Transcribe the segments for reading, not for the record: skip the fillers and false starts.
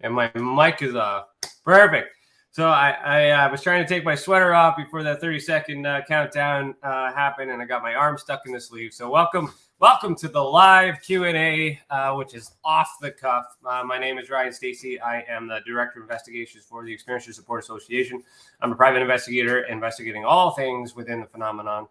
and my mic is off. Perfect. So I was trying to take my sweater off before that 30-second countdown happened, and I got my arm stuck in the sleeve. So welcome to the live Q&A, which is off the cuff. My name is Ryan Stacey. I am the Director of Investigations for the Experiencers Support Association. I'm a private investigator investigating all things within the phenomenon.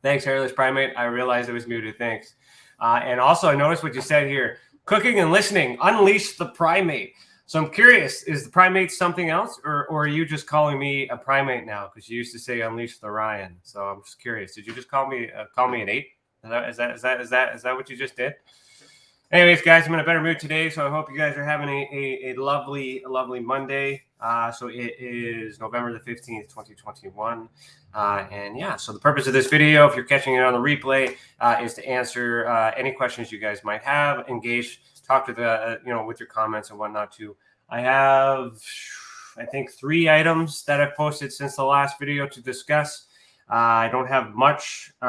Thanks, Hairless Primate. I realized it was muted. Thanks. And also, I noticed what you said here. Cooking and listening. Unleash the primate. So I'm curious, is the primate something else, or are you just calling me a primate now? Because you used to say unleash the Ryan. So I'm just curious. Did you just call me an ape? Is that what you just did? Anyways, guys, I'm in a better mood today, so I hope you guys are having a lovely Monday. So it is November the 15th, 2021. And yeah, so the purpose of this video, if you're catching it on the replay, is to answer any questions you guys might have, engage, talk to the, with your comments and whatnot too. I have, I think, 3 items that I've posted since the last video to discuss. I don't have much, but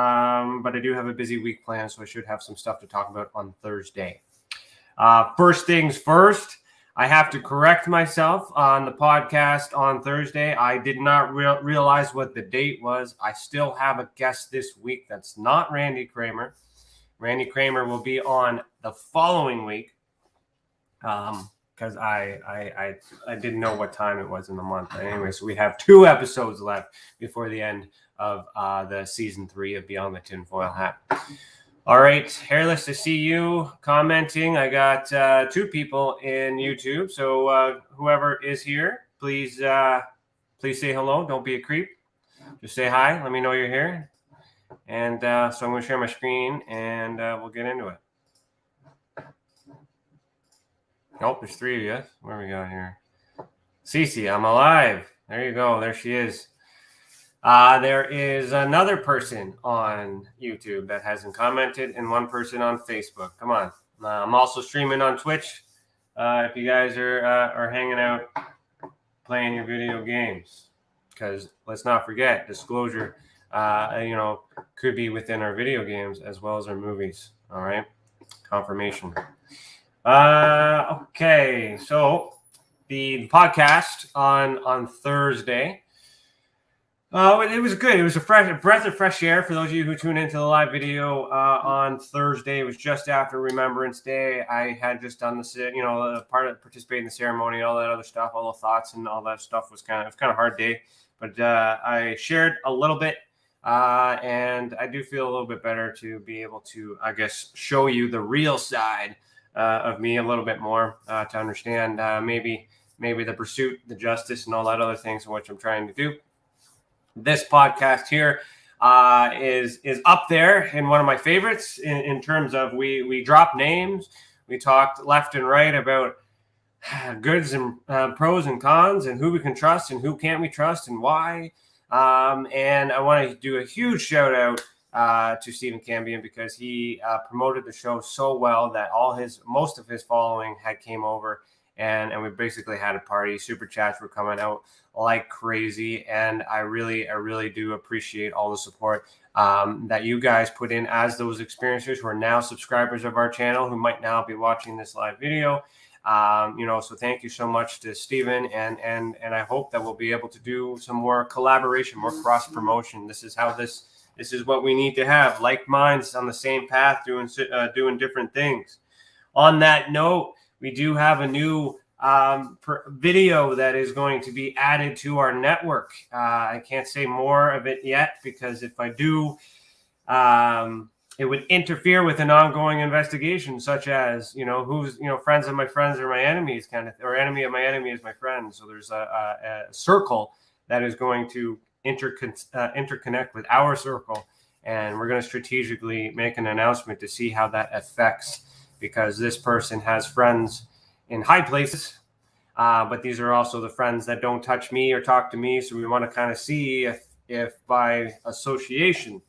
I do have a busy week planned, so I should have some stuff to talk about on Thursday. First things first, I have to correct myself on the podcast on Thursday. I did not realize what the date was. I still have a guest this week that's not Randy Kramer. Randy Kramer will be on the following week because I didn't know what time it was in the month. But anyway, so we have 2 episodes left before the end of the season 3 of Beyond the Tinfoil Hat. All right, Hairless, I see you commenting. I got 2 people in YouTube, so whoever is here, please say hello. Don't be a creep. Just say hi. Let me know you're here. And so I'm going to share my screen, and we'll get into it. Oh, there's 3 of you. What do we got here? Cece, I'm alive. There you go. There she is. There is another person on YouTube that hasn't commented, and 1 person on Facebook. Come on. I'm also streaming on Twitch. If you guys are hanging out playing your video games, because let's not forget, disclosure, could be within our video games as well as our movies. All right. Confirmation. Okay. So the podcast on Thursday. It was good. It was a breath of fresh air for those of you who tune into the live video on Thursday. It was just after Remembrance Day. I had just done participating in the ceremony, all that other stuff, all the thoughts and all that stuff was kind of a hard day. But I shared a little bit, and I do feel a little bit better to be able to, I guess, show you the real side of me a little bit more to understand maybe the pursuit, the justice, and all that other things, which I'm trying to do. This podcast here is up there in one of my favorites in terms of we drop names. We talked left and right about goods and pros and cons and who we can trust and who can't we trust and why. And I want to do a huge shout out to Stephen Cambion because he promoted the show so well that most of his following had came over. And we basically had a party. Super chats were coming out like crazy. And I really do appreciate all the support that you guys put in as those experiencers who are now subscribers of our channel, who might now be watching this live video. So thank you so much to Stephen. And I hope that we'll be able to do some more collaboration, more cross promotion. This is how this is what we need to have. Like minds on the same path doing different things. On that note, we do have a new video that is going to be added to our network. I can't say more of it yet because if I do, it would interfere with an ongoing investigation, such as, who's, friends of my friends are my enemies or enemy of my enemy is my friend. So there's a circle that is going to interconnect with our circle. And we're going to strategically make an announcement to see how that affects, because this person has friends in high places, but these are also the friends that don't touch me or talk to me. So we want to kind of see if by association,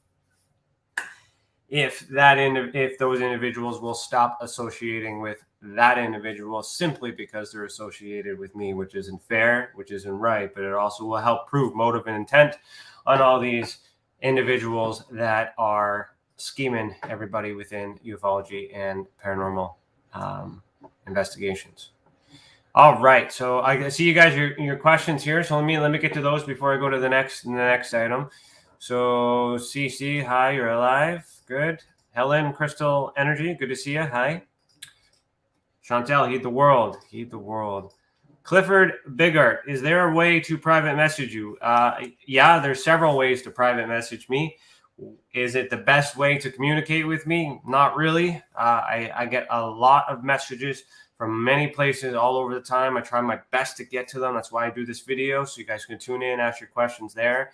if those individuals will stop associating with that individual simply because they're associated with me, which isn't fair, which isn't right, but it also will help prove motive and intent on all these individuals that are scheming everybody within ufology and paranormal investigations. All right. So I see you guys your questions here. So let me get to those before I go to the next item. So CC, hi, you're alive. Good. Helen, Crystal Energy, good to see you. Hi. Chantel, heed the world. Heed the world. Clifford Bigart, is there a way to private message you? Yeah, there's several ways to private message me. Is it the best way to communicate with me? Not really. I get a lot of messages from many places all over the time. I try my best to get to them. That's why I do this video, so you guys can tune in, ask your questions there.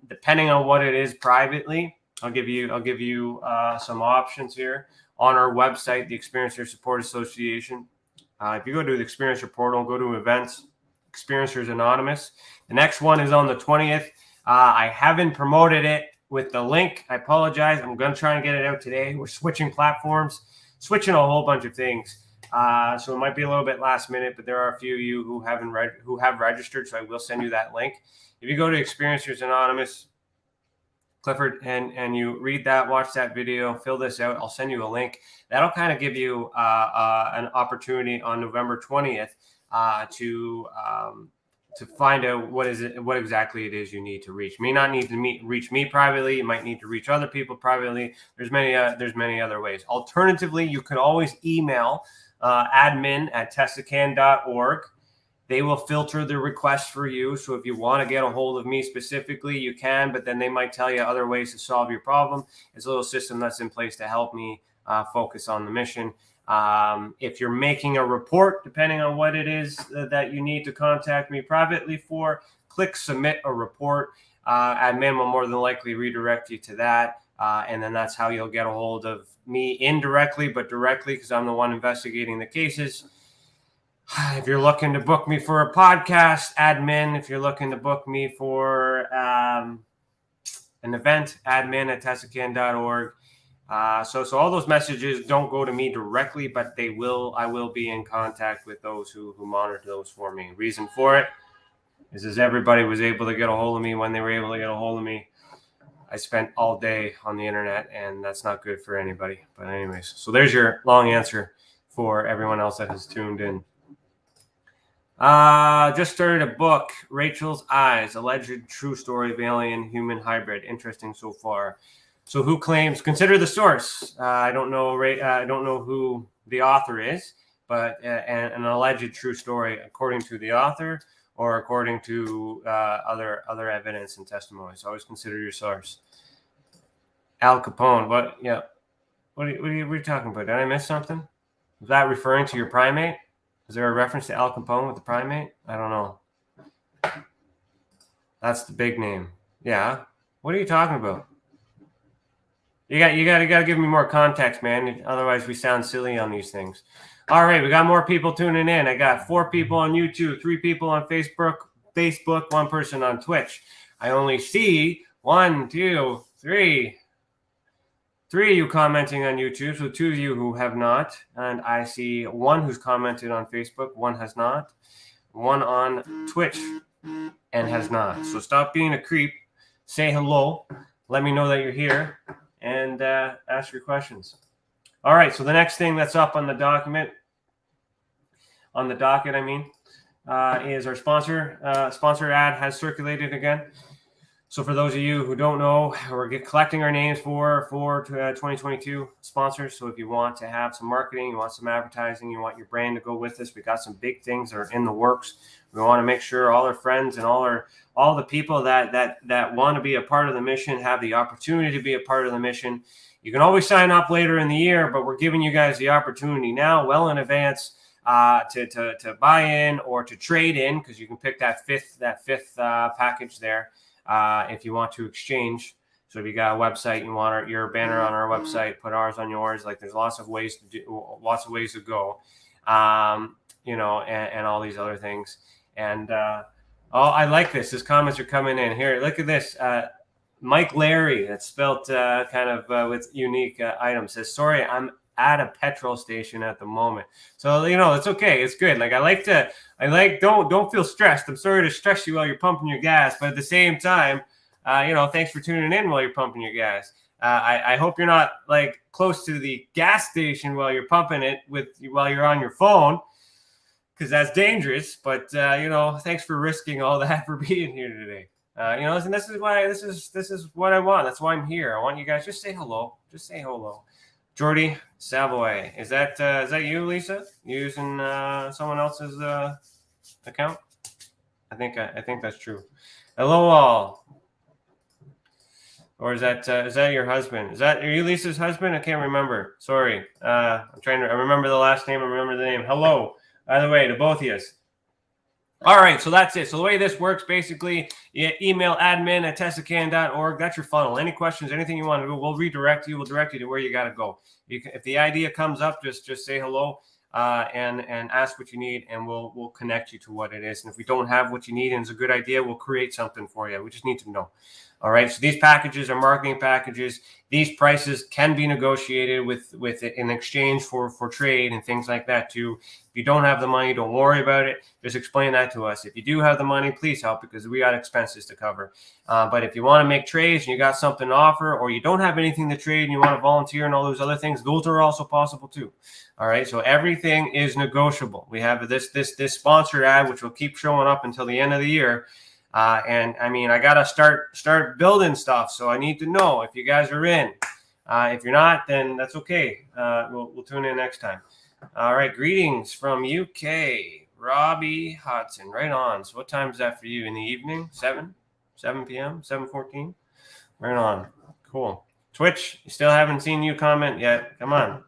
Depending on what it is privately, I'll give you some options here on our website, the Experiencer Support Association. If you go to the Experiencer portal, go to events, Experiencers Anonymous. The next one is on the 20th. I haven't promoted it with the link. I apologize. I'm going to try and get it out today. We're switching platforms, switching a whole bunch of things. So it might be a little bit last minute, but there are a few of you who have registered, so I will send you that link. If you go to Experiencers Anonymous, Clifford, and you read that, watch that video, fill this out, I'll send you a link. That'll kind of give you an opportunity on November 20th to find out what exactly it is you need to reach. You may not need to reach me privately. You might need to reach other people privately. There's many other ways. Alternatively, you could always email admin@testacan.org. They will filter the request for you. So if you want to get a hold of me specifically, you can, but then they might tell you other ways to solve your problem. It's a little system that's in place to help me focus on the mission. If you're making a report, depending on what it is that you need to contact me privately for, click submit a report. Admin will more than likely redirect you to that. And then that's how you'll get a hold of me indirectly, but directly, because I'm the one investigating the cases. If you're looking to book me for a podcast, admin. If you're looking to book me for an event, admin@testacan.org. So all those messages don't go to me directly, but I will be in contact with those who monitor those for me. Reason for it is everybody was able to get a hold of me when they were able to get a hold of me. I spent all day on the internet, and that's not good for anybody. But anyways, so there's your long answer for everyone else that has tuned in. Just started a book, Rachel's Eyes, Alleged True Story of Alien Human Hybrid. Interesting so far. So who claims, consider the source. I don't know who the author is, but an alleged true story according to the author or according to other evidence and testimony. So always consider your source. Al Capone, what? Yeah. What are you talking about? Did I miss something? Was that referring to your primate? Is there a reference to Al Capone with the primate? I don't know. That's the big name. Yeah. What are you talking about? You got to give me more context, man. Otherwise, we sound silly on these things. All right, we got more people tuning in. I got 4 people on YouTube, 3 people on Facebook, 1 person on Twitch. I only see 1, 2, 3 of you commenting on YouTube, so 2 of you who have not, and I see 1 who's commented on Facebook, 1 has not, 1 on Twitch and has not. So stop being a creep, say hello, let me know that you're here, and ask your questions. All right, so the next thing that's up on the docket, is our sponsor. Sponsor ad has circulated again. So for those of you who don't know, we're collecting our names for 2022 sponsors. So if you want to have some marketing, you want some advertising, you want your brand to go with us, we got some big things that are in the works. We want to make sure all our friends and all the people that want to be a part of the mission have the opportunity to be a part of the mission. You can always sign up later in the year, but we're giving you guys the opportunity now, well in advance, to buy in or to trade in, because you can pick that fifth package there. If you want to exchange. So if you got a website, you want your banner on our website, put ours on yours. Like there's lots of ways to go, and all these other things. And I like this. His comments are coming in here. Look at this. Mike Larry, that's spelled kind of with unique items, says, sorry, I'm at a petrol station at the moment. So, it's okay. It's good. Don't feel stressed. I'm sorry to stress you while you're pumping your gas, but at the same time, thanks for tuning in while you're pumping your gas. I hope you're not close to the gas station while you're pumping it while you're on your phone. because that's dangerous. But you know, thanks for risking all that for being here today. You know, and this is why this is what I want. That's why I'm here. I want you guys just say hello. Just say hello. Jordy Savoy, is that you, Lisa? Using someone else's account? I think that's true. Hello all. Or is that your husband? Are you Lisa's husband? I can't remember. Sorry. I remember the last name. I remember the name. Hello. By the way, to both of you. All right, so that's it. So the way this works, basically, you email admin@tessacan.org. That's your funnel. Any questions, anything you want to do, we'll redirect you. We'll direct you to where you got to go. If the idea comes up, just say hello and ask what you need, and we'll connect you to what it is. And if we don't have what you need and it's a good idea, we'll create something for you. We just need to know. All right, so these packages are marketing packages. These prices can be negotiated with it in exchange for trade and things like that too. If you don't have the money, don't worry about it. Just explain that to us. If you do have the money, please help because we got expenses to cover. But if you want to make trades and you got something to offer, or you don't have anything to trade and you want to volunteer and all those other things, those are also possible too. All right, so everything is negotiable. We have this sponsor ad, which will keep showing up until the end of the year. And I mean, I got to start building stuff. So I need to know if you guys are in. If you're not, then that's okay. We'll tune in next time. All right. Greetings from UK, Robbie Hodson. Right on. So what time is that for you? In the evening? 7 p.m., 7:14. Right on. Cool. Twitch, still haven't seen you comment yet. Come on.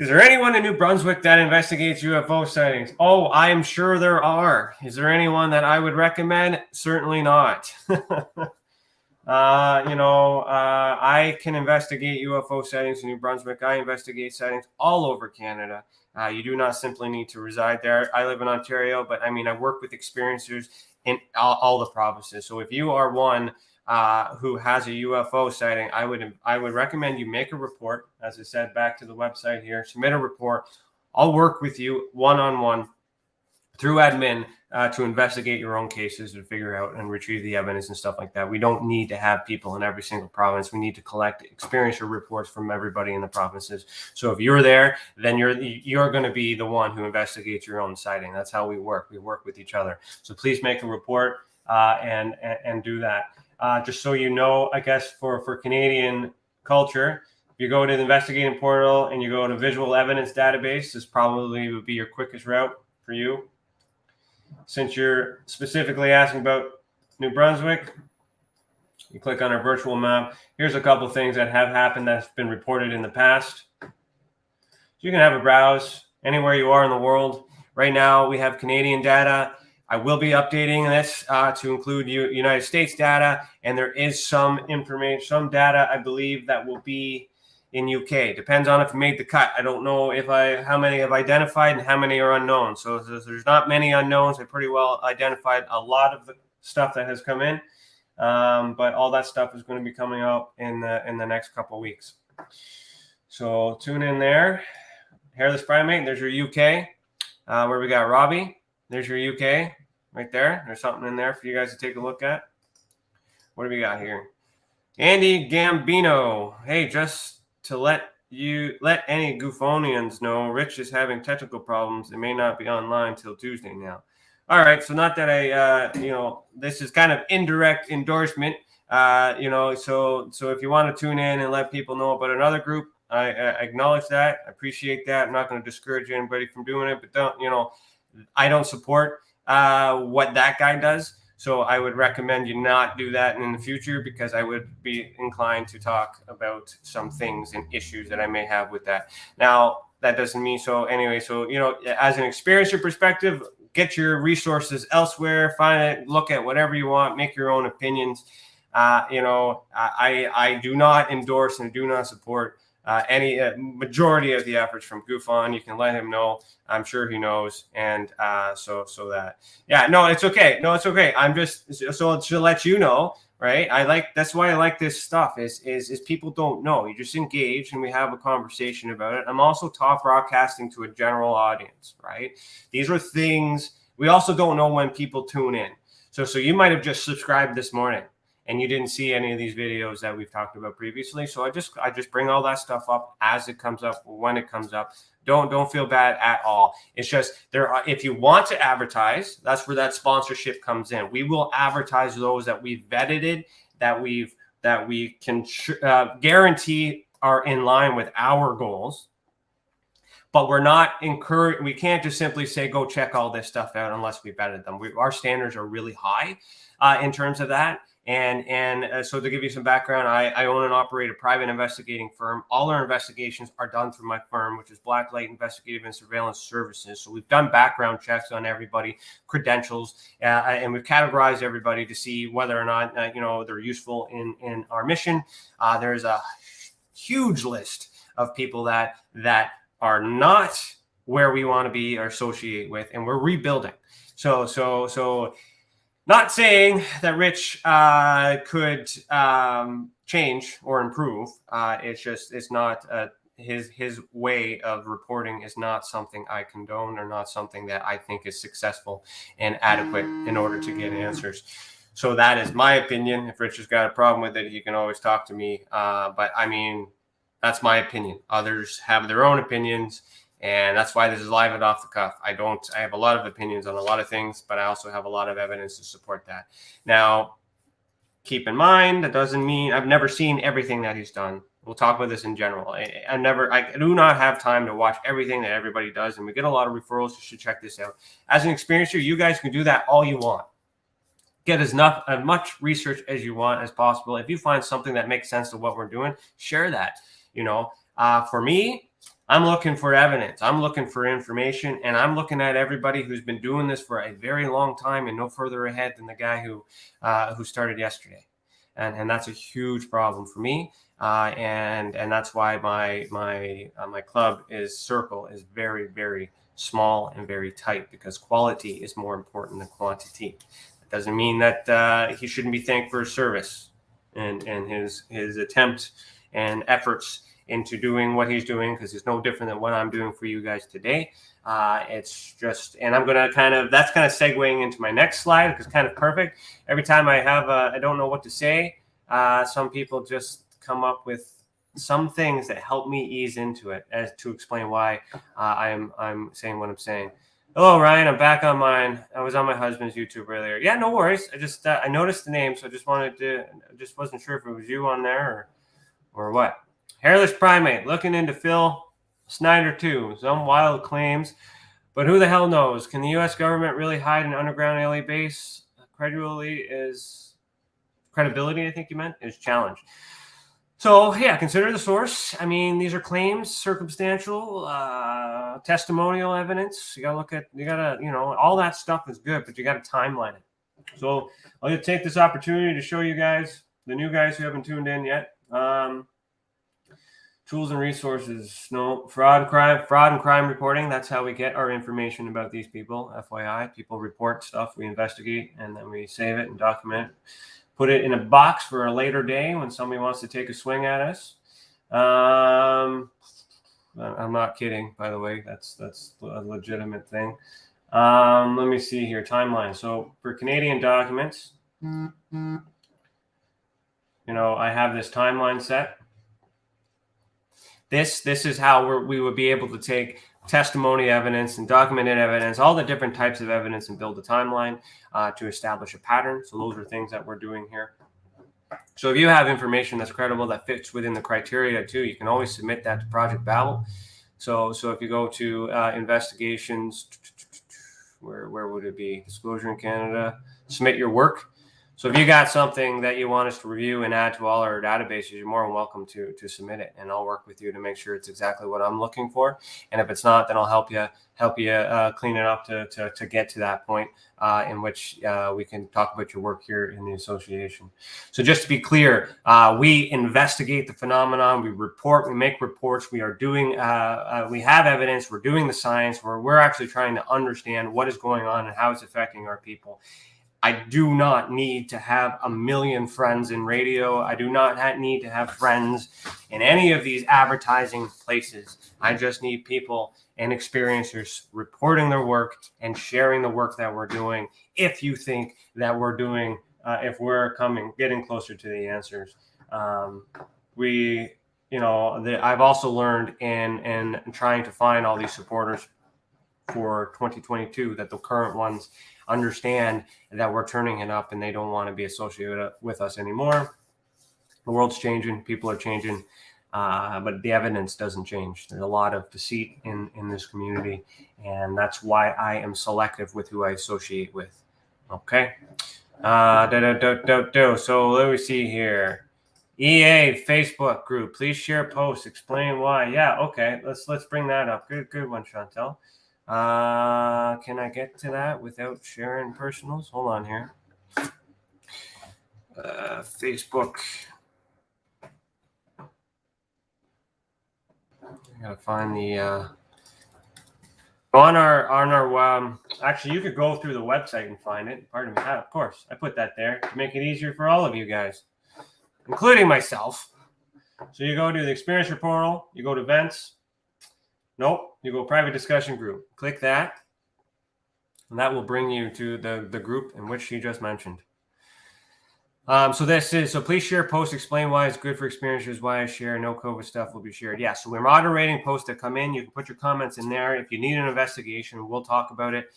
Is there anyone in New Brunswick that investigates UFO sightings? Oh, I am sure there are. Is there anyone that I would recommend? Certainly not. I can investigate UFO sightings in New Brunswick. I investigate sightings all over Canada. You do not simply need to reside there. I live in Ontario, but I mean, I work with experiencers in all the provinces. So if you are one who has a UFO sighting, I would recommend you make a report. As I said, back to the website here, submit a report. I'll work with you one-on-one through admin to investigate your own cases and figure out and retrieve the evidence and stuff like that. We don't need to have people in every single province. We need to collect experiential reports from everybody in the provinces. So if you're there, then you're going to be the one who investigates your own sighting. That's how we work. We work with each other. So please make a report and do that. Just so you know, I guess for Canadian culture, if you go to the investigating portal and you go to visual evidence database, this probably would be your quickest route for you. Since you're specifically asking about New Brunswick, you click on our virtual map. Here's a couple things that have happened that's been reported in the past. You can have a browse anywhere you are in the world. Right now, we have Canadian data. I will be updating this to include United States data, and there is some information, some data, I believe, that will be in UK. Depends on if you made the cut. I don't know how many I've identified and how many are unknown. So there's not many unknowns. I pretty well identified a lot of the stuff that has come in, but all that stuff is going to be coming out in the next couple of weeks. So tune in there. Hairless Primate. There's your UK. Where we got Robbie. There's your UK right there. There's something in there for you guys to take a look at. What do we got here? Andy Gambino. Hey, just to let any Goofonians know, Rich is having technical problems. It may not be online till Tuesday now. All right. So not that I, this is kind of indirect endorsement, so if you want to tune in and let people know about another group, I acknowledge that. I appreciate that. I'm not going to discourage anybody from doing it, but I don't support what that guy does. So I would recommend you not do that in the future, because I would be inclined to talk about some things and issues that I may have with that. Now, that doesn't mean so anyway. So, as an experiencer perspective, get your resources elsewhere, find it, look at whatever you want, make your own opinions. I do not endorse and do not support any majority of the efforts from Goofon. You can let him know. I'm sure he knows. And it's okay. No, it's okay. I'm just so to let you know, right? That's why I like this stuff is people don't know. You just engage and we have a conversation about it. I'm also talk broadcasting to a general audience, right? These are things we also don't know when people tune in. So you might have just subscribed this morning and you didn't see any of these videos that we've talked about previously. So I just bring all that stuff up as it comes up, when it comes up. Don't feel bad at all. It's just if you want to advertise, that's where that sponsorship comes in. We will advertise those that we've vetted, that we can guarantee are in line with our goals. But we're not encouraged. We can't just simply say, go check all this stuff out unless we vetted them. Our standards are really high in terms of that. And so to give you some background, I own and operate a private investigating firm. All our investigations are done through my firm, which is Blacklight Investigative and Surveillance Services. So we've done background checks on everybody, credentials, and we've categorized everybody to see whether or not they're useful in our mission. There's a huge list of people that are not where we want to be or associate with, and we're rebuilding. So not saying that Rich could change or improve. It's not his way of reporting is not something I condone, or not something that I think is successful and adequate in order to get answers. So that is my opinion. If Rich has got a problem with it, he can always talk to me. But I mean, that's my opinion. Others have their own opinions, and that's why this is live and off the cuff. I have a lot of opinions on a lot of things, but I also have a lot of evidence to support that. Now, keep in mind, that doesn't mean I've never seen everything that he's done. We'll talk about this in general. I do not have time to watch everything that everybody does, and we get a lot of referrals. You should check this out. As an experiencer, you guys can do that all you want. Get as much research as you want as possible. If you find something that makes sense to what we're doing, share that. For me, I'm looking for evidence. I'm looking for information, and I'm looking at everybody who's been doing this for a very long time and no further ahead than the guy who started yesterday. And that's a huge problem for me. And that's why my club circle is very, very small and very tight, because quality is more important than quantity. It doesn't mean that he shouldn't be thanked for his service and his attempt and efforts into doing what he's doing, because it's no different than what I'm doing for you guys today. It's just, and I'm going to that's kind of segueing into my next slide, because it's kind of perfect. Every time I don't know what to say, some people just come up with some things that help me ease into it, as to explain why I'm saying what I'm saying. Hello, Ryan. I'm back on mine. I was on my husband's YouTube earlier. Yeah, no worries. I just I noticed the name, so I just wasn't sure if it was you on there or what. Hairless primate looking into Phil Snyder too. Some wild claims, but who the hell knows? Can the U.S. government really hide an underground alien base? Credibility, I think you meant, is challenged. So yeah, consider the source. I mean, these are claims, circumstantial, testimonial evidence. You gotta, all that stuff is good, but you gotta timeline it. So I'm gonna take this opportunity to show you guys, the new guys who haven't tuned in yet. Tools and resources. No, fraud and crime reporting. That's how we get our information about these people. FYI, people report stuff, we investigate, and then we save it and document it. Put it in a box for a later day when somebody wants to take a swing at us. I'm not kidding, by the way. That's a legitimate thing. Let me see here. Timeline. So for Canadian documents, I have this timeline set. This is how we would be able to take testimony evidence and documented evidence, all the different types of evidence, and build a timeline to establish a pattern. So those are things that we're doing here. So if you have information that's credible, that fits within the criteria too, you can always submit that to Project Babel. So if you go to investigations, where would it be? Disclosure in Canada, submit your work. So if you got something that you want us to review and add to all our databases, you're more than welcome to submit it, and I'll work with you to make sure it's exactly what I'm looking for. And if it's not, then I'll help you clean it up to get to that point in which we can talk about your work here in the association. So just to be clear, we investigate the phenomenon, we report, we make reports, we are doing, we have evidence, we're doing the science, we're actually trying to understand what is going on and how it's affecting our people. I do not need to have 1 million friends in radio. I do not need to have friends in any of these advertising places. I just need people and experiencers reporting their work and sharing the work that we're doing. If you think that we're doing, if we're getting closer to the answers, we I've also learned in trying to find all these supporters for 2022 that the current ones understand that we're turning it up and they don't want to be associated with us anymore. The world's changing, people are changing, but the evidence doesn't change. There's a lot of deceit in this community, and that's why I am selective with who I associate with. Okay. So let me see here. EA Facebook group. Please share posts. Explain why. Yeah. Okay. Let's bring that up. Good one, Chantel. Can I get to that without sharing personals? Hold on here. Facebook. I gotta find the on our actually you could go through the website and find it. Pardon me. Of course, I put that there to make it easier for all of you guys, including myself. So you go to the experience portal, you go to events. Nope, you go private discussion group. Click that, and that will bring you to the group in which you just mentioned. So please share posts, explain why it's good for experiencers, why I share, no COVID stuff will be shared. Yeah, so we're moderating posts that come in. You can put your comments in there. If you need an investigation, we'll talk about it.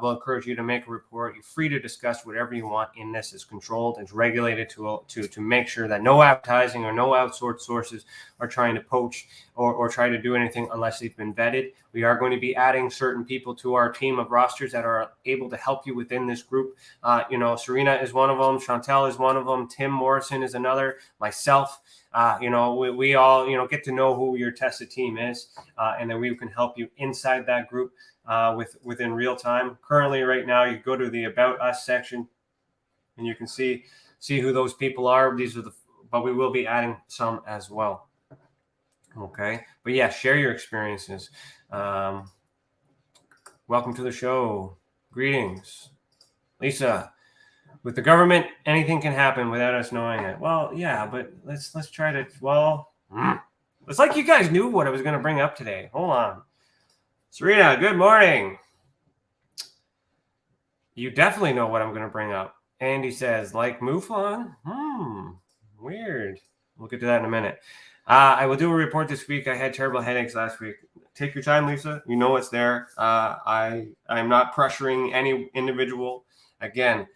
We'll encourage you to make a report. You're free to discuss whatever you want in this. It's controlled. It's regulated to make sure that no advertising or no outsourced sources are trying to poach or try to do anything unless they've been vetted. We are going to be adding certain people to our team of rosters that are able to help you within this group. Serena is one of them. Chantel is one of them. Tim Morrison is another. Myself. We all, get to know who your tested team is, and then we can help you inside that group within real time. Currently, right now, you go to the About Us section, and you can see who those people are. But we will be adding some as well. Okay, but yeah, share your experiences. Welcome to the show. Greetings, Lisa. With the government, anything can happen without us knowing it. Well, yeah, but let's try to. Well, it's like you guys knew what I was going to bring up today. Hold on, Serena. Good morning. You definitely know what I'm going to bring up. Andy says, like MUFON? Weird. We'll get to that in a minute. I will do a report this week. I had terrible headaches last week. Take your time, Lisa. You know it's there. I'm not pressuring any individual. Again,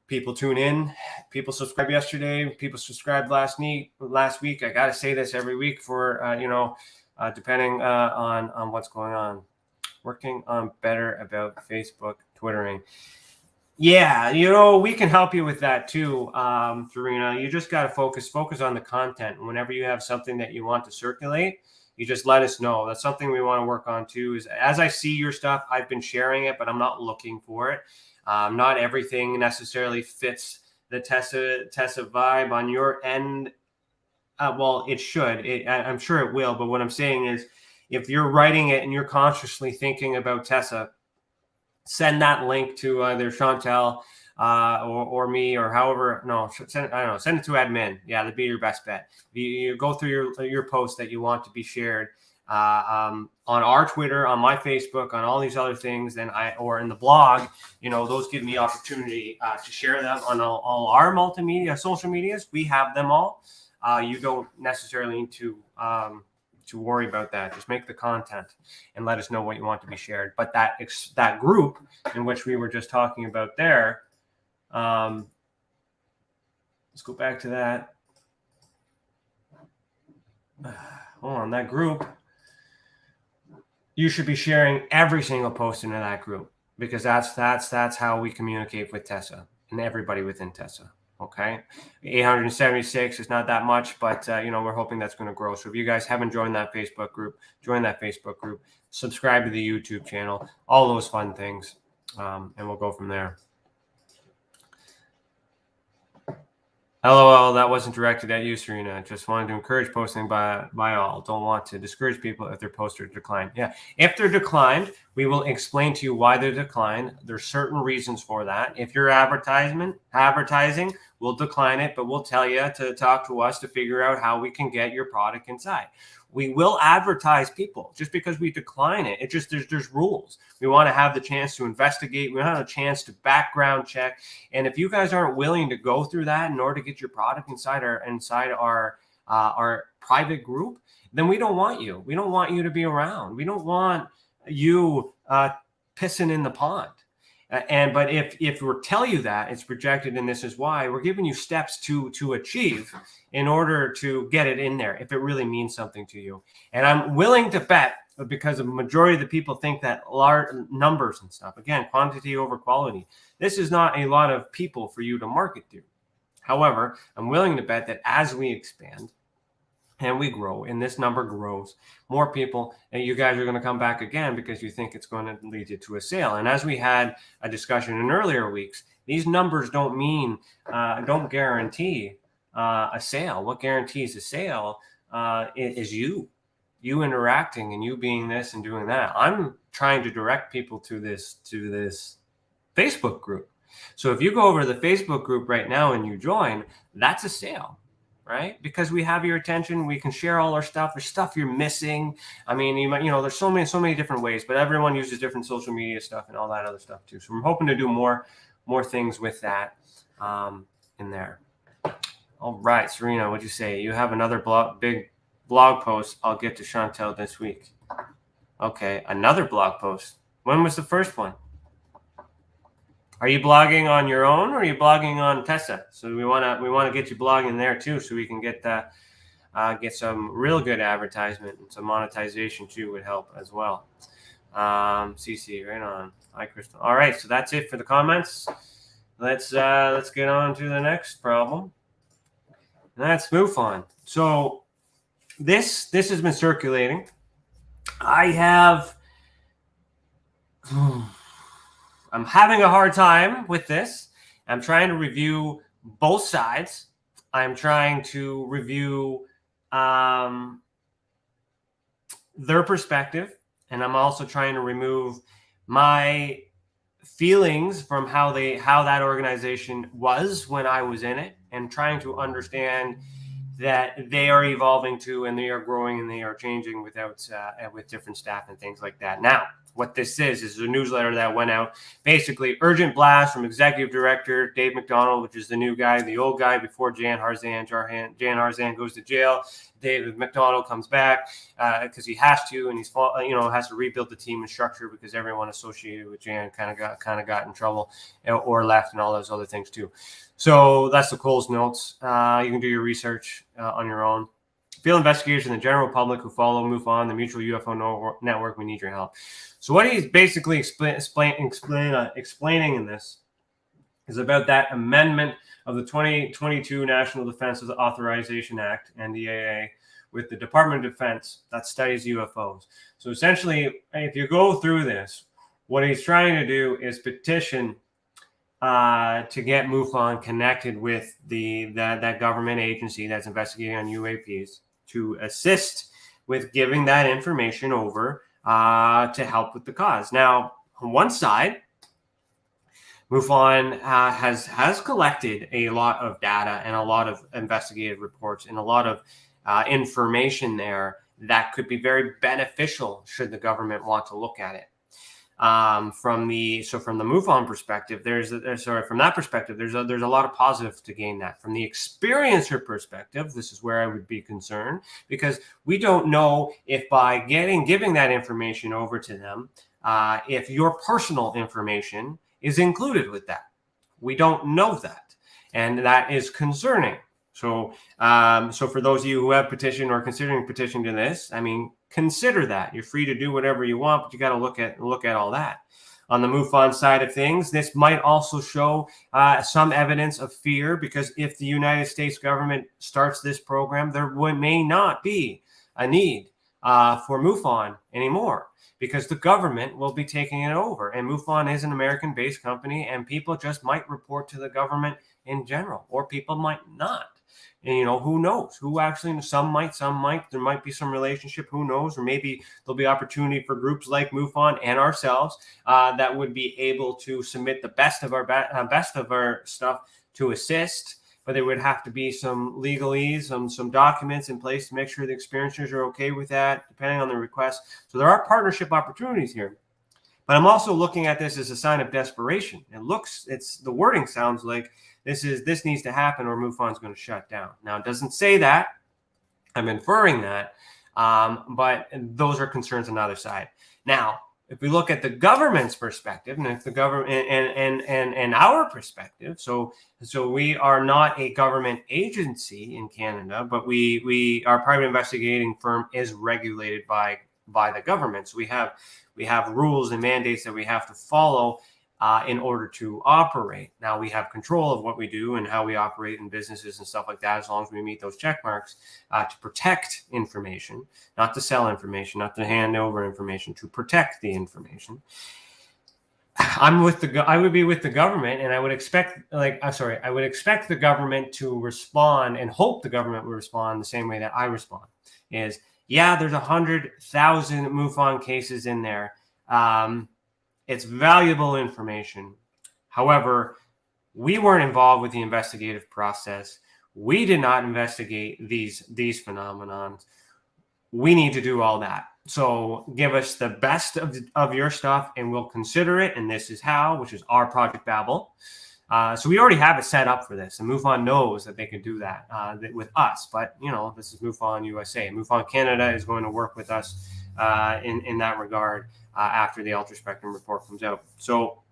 people tune in. People subscribed yesterday. People subscribed last week. I got to say this every week for, depending on what's going on. Working on better about Facebook Twittering. Yeah, we can help you with that too, Serena. You just got to focus on the content. Whenever you have something that you want to circulate, you just let us know. That's something we want to work on too. Is as I see your stuff, I've been sharing it, but I'm not looking for it. Not everything necessarily fits the Tessa vibe on your end. Well, it should. I'm sure it will. But what I'm saying is, if you're writing it and you're consciously thinking about Tessa, send that link to either Chantel or me or however. No, send it to admin. Yeah, that'd be your best bet. You go through your post that you want to be shared on our Twitter, on my Facebook, on all these other things, or in the blog. Those give me opportunity to share them on all our multimedia social medias. We have them all. You don't necessarily need to worry about that. Just make the content and let us know what you want to be shared. But that group in which we were just talking about there, let's go back to that. Hold on, that group. You should be sharing every single post into that group, because that's how we communicate with Tessa and everybody within Tessa. Okay, 876 is not that much, but we're hoping that's going to grow. So if you guys haven't joined that Facebook group, join that Facebook group. Subscribe to the YouTube channel. All those fun things, and we'll go from there. LOL, that wasn't directed at you, Serena. Just wanted to encourage posting by all. Don't want to discourage people if their posts are declined. Yeah, if they're declined, we will explain to you why they're declined. There's certain reasons for that. If you're advertising, we'll decline it, but we'll tell you to talk to us to figure out how we can get your product inside. We will advertise people just because we decline it. It just there's rules. We want to have the chance to investigate. We want to have a chance to background check. And if you guys aren't willing to go through that in order to get your product inside our our private group, then we don't want you. We don't want you to be around. We don't want you pissing in the pond. But if we tell you that it's projected and this is why, we're giving you steps to achieve in order to get it in there if it really means something to you. And I'm willing to bet, because a majority of the people think that large numbers and stuff, again, quantity over quality, this is not a lot of people for you to market to. However, I'm willing to bet that as we expand and we grow and this number grows, more people, and you guys are going to come back again because you think it's going to lead you to a sale. And as we had a discussion in earlier weeks, these numbers don't guarantee a sale. What guarantees a sale is you interacting and you being this and doing that. I'm trying to direct people to this Facebook group. So if you go over to the Facebook group right now and you join, that's a sale. Right? Because we have your attention, we can share all our stuff. There's stuff you're missing. I mean, there's so many different ways, but everyone uses different social media stuff and all that other stuff too. So I'm hoping to do more things with that in there. All right, Serena, what'd you say? You have another big blog post. I'll get to Chantel this week. Okay, another blog post. When was the first one? Are you blogging on your own or are you blogging on Tessa? So we want to get you blogging there too, so we can get some real good advertisement and some monetization too would help as well. CC, right on. Hi, Crystal. All right, so that's it for the comments. Let's get on to the next problem. Let's move on. So this has been circulating. I'm having a hard time with this. I'm trying to review both sides. I'm trying to review their perspective, and I'm also trying to remove my feelings from how that organization was when I was in it, and trying to understand that they are evolving too, and they are growing and they are changing with different staff and things like that. Now, what this is a newsletter that went out. Basically, urgent blast from Executive Director Dave McDonald, which is the new guy, the old guy before Jan Harzan. Jan Harzan goes to jail. David McDonald comes back because he has to, and has to rebuild the team and structure because everyone associated with Jan kind of got in trouble or left, and all those other things too. So that's the Coles notes. You can do your research on your own. Field investigators and the general public who follow MUFON, the Mutual UFO Network, we need your help. So what he's basically explaining in this is about that amendment of the 2022 National Defense Authorization Act, NDAA, with the Department of Defense that studies UFOs. So essentially, if you go through this, what he's trying to do is petition to get MUFON connected with that government agency that's investigating on UAPs to assist with giving that information over to help with the cause. Now, on one side, MUFON has collected a lot of data and a lot of investigative reports and a lot of information there that could be very beneficial should the government want to look at it. From the MUFON perspective, there's a lot of positives to gain that. From the experiencer perspective, this is where I would be concerned, because we don't know if by giving that information over to them, if your personal information is included with that. We don't know that, and that is concerning. So for those of you who have petitioned or considering petitioning to this, I mean, consider that. You're free to do whatever you want, but you got to look at all that. On the MUFON side of things, this might also show some evidence of fear, because if the United States government starts this program, there may not be a need for MUFON anymore, because the government will be taking it over. And MUFON is an American-based company, and people just might report to the government in general, or people might not. And, who knows? Who actually, some might. There might be some relationship, who knows? Or maybe there'll be opportunity for groups like MUFON and ourselves that would be able to submit the best of our stuff to assist. But there would have to be some legalese, some documents in place to make sure the experiencers are okay with that, depending on the request. So there are partnership opportunities here. But I'm also looking at this as a sign of desperation. The wording sounds like this needs to happen or MUFON's going to shut down. Now, it doesn't say that, I'm inferring that. But those are concerns on the other side. Now, if we look at the government's perspective, and if the government and our perspective, so we are not a government agency in Canada, but our private investigating firm is regulated by the government. So we have rules and mandates that we have to follow in order to operate. Now we have control of what we do and how we operate in businesses and stuff like that, as long as we meet those check marks to protect information, not to sell information, not to hand over information, to protect the information. I would be with the government, and I would expect the government to respond and hope the government would respond the same way that I respond. Is, yeah, there's 100,000 MUFON cases in there. It's valuable information. However, we weren't involved with the investigative process. We did not investigate these phenomenons. We need to do all that. So give us the best of your stuff, and we'll consider it. And this is how, which is our Project Babel. So we already have it set up for this, and MUFON knows that they can do that with us. But this is MUFON USA. MUFON Canada is going to work with us in that regard. After the Ultra Spectrum report comes out. So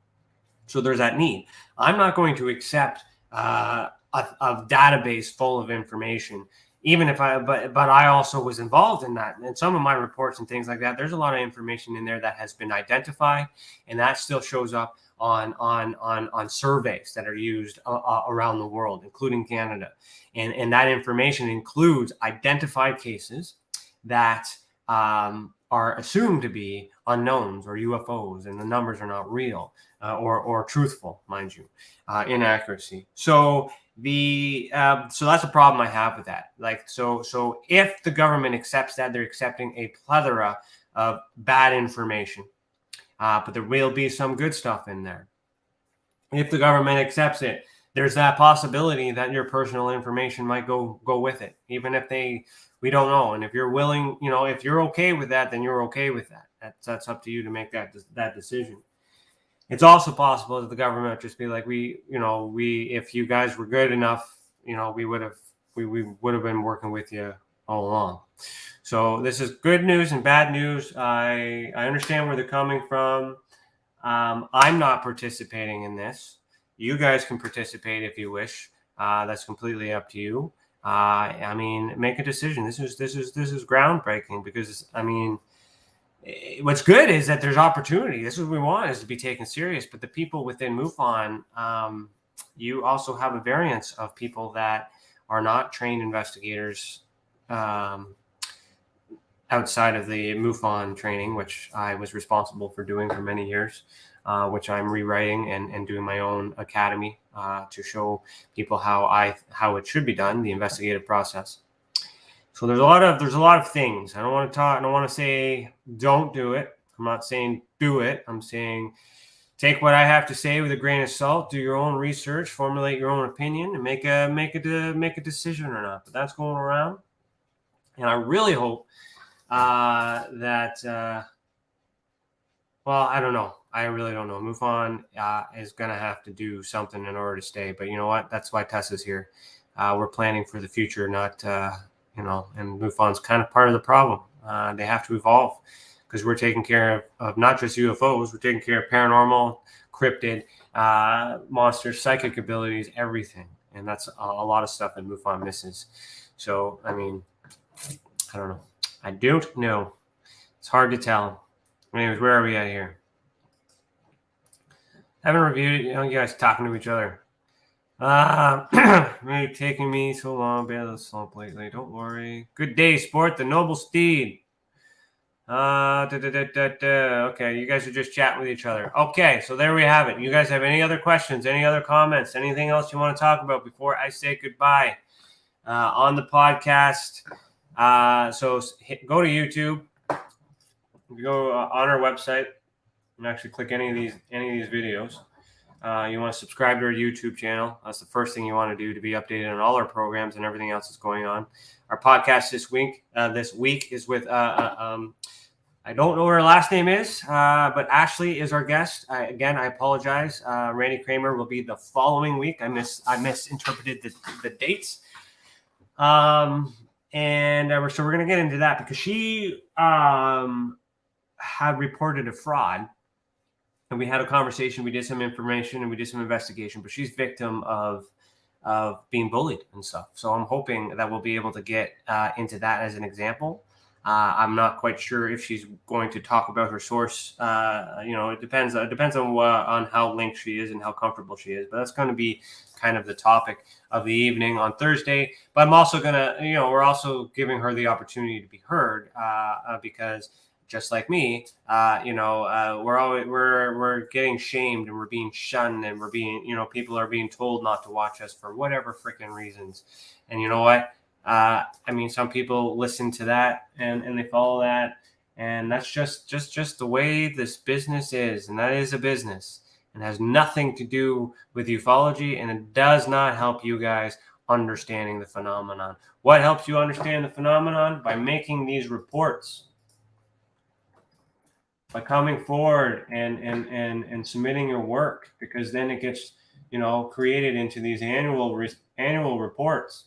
there's that need. I'm not going to accept a database full of information, even if but I also was involved in that. And some of my reports and things like that, there's a lot of information in there that has been identified, and that still shows up on surveys that are used around the world, including Canada. And that information includes identified cases that are assumed to be unknowns or UFOs, and the numbers are not real or truthful, mind you, inaccuracy. So so that's a problem I have with that. So if the government accepts that, they're accepting a plethora of bad information, but there will be some good stuff in there. If the government accepts it, there's that possibility that your personal information might go with it, even if we don't know. And if you're willing, if you're okay with that, then you're okay with that. That's up to you to make that decision. It's also possible that the government just be like, if you guys were good enough, we would have been working with you all along. So this is good news and bad news. I understand where they're coming from. I'm not participating in this. You guys can participate if you wish. That's completely up to you. Make a decision. This is groundbreaking, because what's good is that there's opportunity. This is what we want, is to be taken serious. But the people within MUFON, you also have a variance of people that are not trained investigators outside of the MUFON training, which I was responsible for doing for many years, which I'm rewriting and doing my own academy to show people how it should be done, the investigative process. So there's a lot of things. I don't want to say don't do it. I'm not saying do it. I'm saying take what I have to say with a grain of salt. Do your own research, formulate your own opinion, and make a decision or not. But that's going around, and I really hope that. Well, I don't know. I really don't know. MUFON is going to have to do something in order to stay. But you know what? That's why Tessa's here. We're planning for the future, not, and MUFON's kind of part of the problem. They have to evolve, because we're taking care of not just UFOs. We're taking care of paranormal, cryptid, monsters, psychic abilities, everything. And that's a lot of stuff that MUFON misses. So, I don't know. I don't know. It's hard to tell. Anyways, where are we at here? Haven't reviewed it. You guys talking to each other. Maybe taking me so long. Been a slump lately. Don't worry. Good day, sport. The noble steed. Okay, you guys are just chatting with each other. Okay, so there we have it. You guys have any other questions? Any other comments? Anything else you want to talk about before I say goodbye on the podcast? So go to YouTube. You go on our website and actually click any of these videos. You want to subscribe to our YouTube channel. That's the first thing you want to do to be updated on all our programs and everything else that's going on. Our podcast this week is with I don't know what her last name is, but Ashley is our guest. Again, I apologize. Randy Kramer will be the following week. I misinterpreted the dates. And so we're going to get into that because she had reported a fraud. And we had a conversation. We did some information and we did some investigation. But she's victim of being bullied and stuff. So I'm hoping that we'll be able to get into that as an example. I'm not quite sure if she's going to talk about her source. It depends. It depends on how linked she is and how comfortable she is. But that's going to be kind of the topic of the evening on Thursday. But I'm also going to, we're also giving her the opportunity to be heard because just like me, we're getting shamed and we're being shunned and we're being, people are being told not to watch us for whatever freaking reasons. And you know what? Some people listen to that and they follow that, and that's just the way this business is, and that is a business and has nothing to do with ufology, and it does not help you guys understanding the phenomenon. What helps you understand the phenomenon? By making these reports, by coming forward and submitting your work, because then it gets created into these annual reports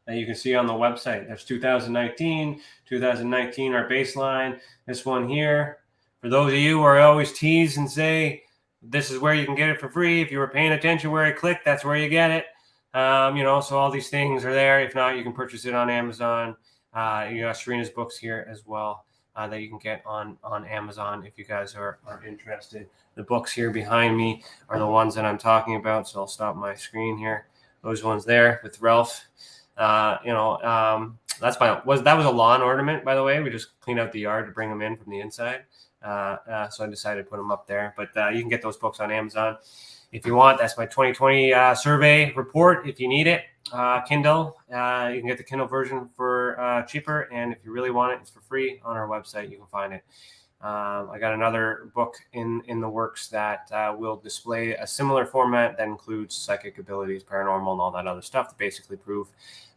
that you can see on the website. There's 2019, our baseline. This one here, for those of you who are always tease and say, this is where you can get it for free. If you were paying attention where I clicked, that's where you get it. So all these things are there. If not, you can purchase it on Amazon. You got Serena's books here as well that you can get on Amazon if you guys are interested. The books here behind me are the ones that I'm talking about. So I'll stop my screen here. Those ones there with Ralph. That was a lawn ornament, by the way. We just cleaned out the yard to bring them in from the inside. So I decided to put them up there. But you can get those books on Amazon if you want. That's my 2020 survey report if you need it. Kindle. You can get the Kindle version for cheaper. And if you really want it, it's for free on our website. You can find it. I got another book in the works that will display a similar format that includes psychic abilities, paranormal, and all that other stuff to basically prove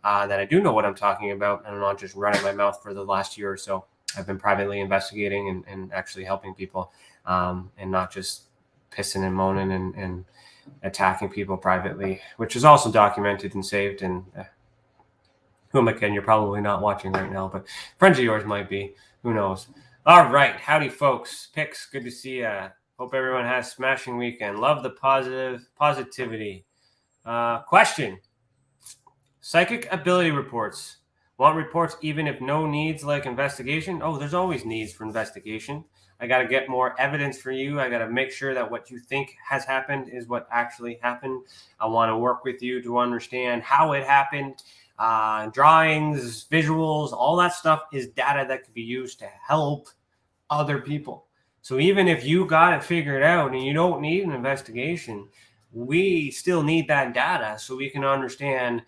that I do know what I'm talking about, and I'm not just running my mouth. For the last year or so, I've been privately investigating and actually helping people, and not just pissing and moaning and attacking people privately, which is also documented and saved. And who am I kidding? You're probably not watching right now, but friends of yours might be. Who knows? All right. Howdy, folks. Pix, good to see ya. Hope everyone has a smashing weekend. Love the positivity. Question. Psychic ability reports. Want reports even if no needs like investigation? Oh, there's always needs for investigation. I got to get more evidence for you. I got to make sure that what you think has happened is what actually happened. I want to work with you to understand how it happened. Drawings, visuals, all that stuff is data that could be used to help other people. So even if you got it figured out and you don't need an investigation, we still need that data so we can understand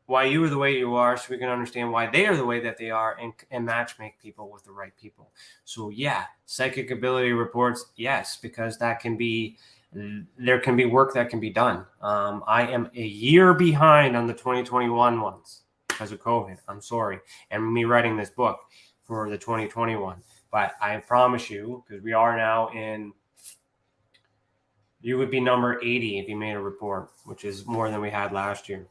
why you are the way you are, so we can understand why they are the way that they are, and match make people with the right people. So yeah, psychic ability reports, yes, because there can be work that can be done. I am a year behind on the 2021 ones because of COVID. I'm sorry. And me writing this book for the 2021. But I promise you, because we are now you would be number 80 if you made a report, which is more than we had last year.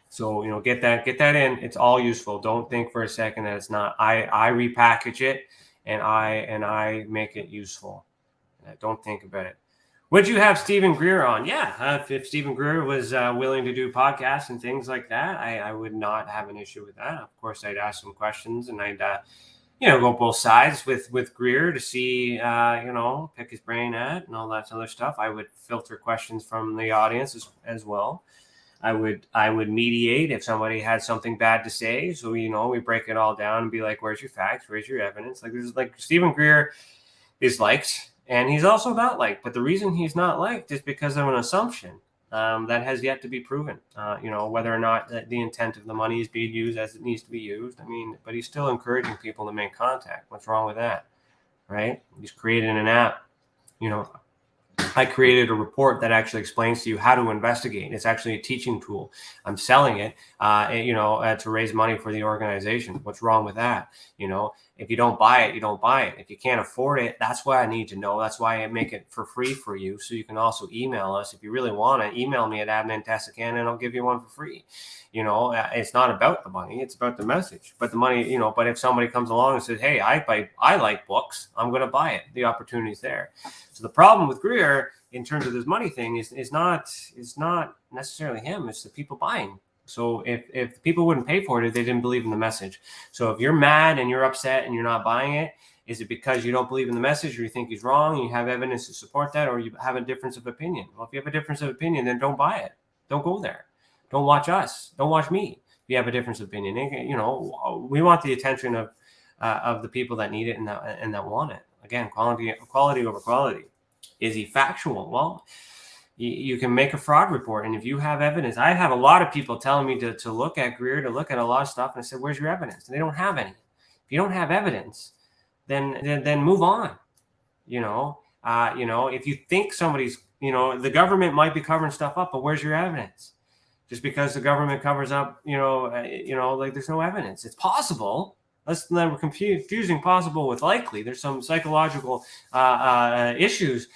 So, get that in. It's all useful. Don't think for a second that it's not. I repackage it and I make it useful. Don't think about it. Would you have Stephen Greer on? Yeah. If Stephen Greer was willing to do podcasts and things like that, I would not have an issue with that. Of course, I'd ask some questions and I'd, go both sides with Greer to see, pick his brain at and all that other stuff. I would filter questions from the audience as well. I would mediate if somebody had something bad to say. So, we break it all down and be like, where's your facts? Where's your evidence? Like, this is like Stephen Greer is liked and he's also not liked. But the reason he's not liked is because of an assumption that has yet to be proven, whether or not the intent of the money is being used as it needs to be used. But he's still encouraging people to make contact. What's wrong with that? Right? He's created an app, I created a report that actually explains to you how to investigate. It's actually a teaching tool. I'm selling it, to raise money for the organization. What's wrong with that? If you don't buy it, you don't buy it. If you can't afford it, that's what I need to know. That's why I make it for free for you. So you can also email us. If you really want to, email me at admin@tessacan and I'll give you one for free. It's not about the money. It's about the message. But the money, but if somebody comes along and says, hey, I like books, I'm going to buy it. The opportunity's there. So the problem with Greer in terms of this money thing is not necessarily him. It's the people buying. So if people wouldn't pay for it, they didn't believe in the message. So if you're mad and you're upset and you're not buying it, is it because you don't believe in the message or you think he's wrong and you have evidence to support that, or you have a difference of opinion? Well, if you have a difference of opinion, then don't buy it. Don't go there. Don't watch us. Don't watch me. If you have a difference of opinion, we want the attention of the people that need it and that want it. Again, quality over quality. Is he factual? Well, you can make a fraud report. And if you have evidence, I have a lot of people telling me to look at Greer, to look at a lot of stuff. And I said, where's your evidence? And they don't have any. If you don't have evidence, then move on. If you think somebody's, the government might be covering stuff up, but where's your evidence? Just because the government covers up, like there's no evidence. It's possible. We're confusing possible with likely. There's some psychological issues,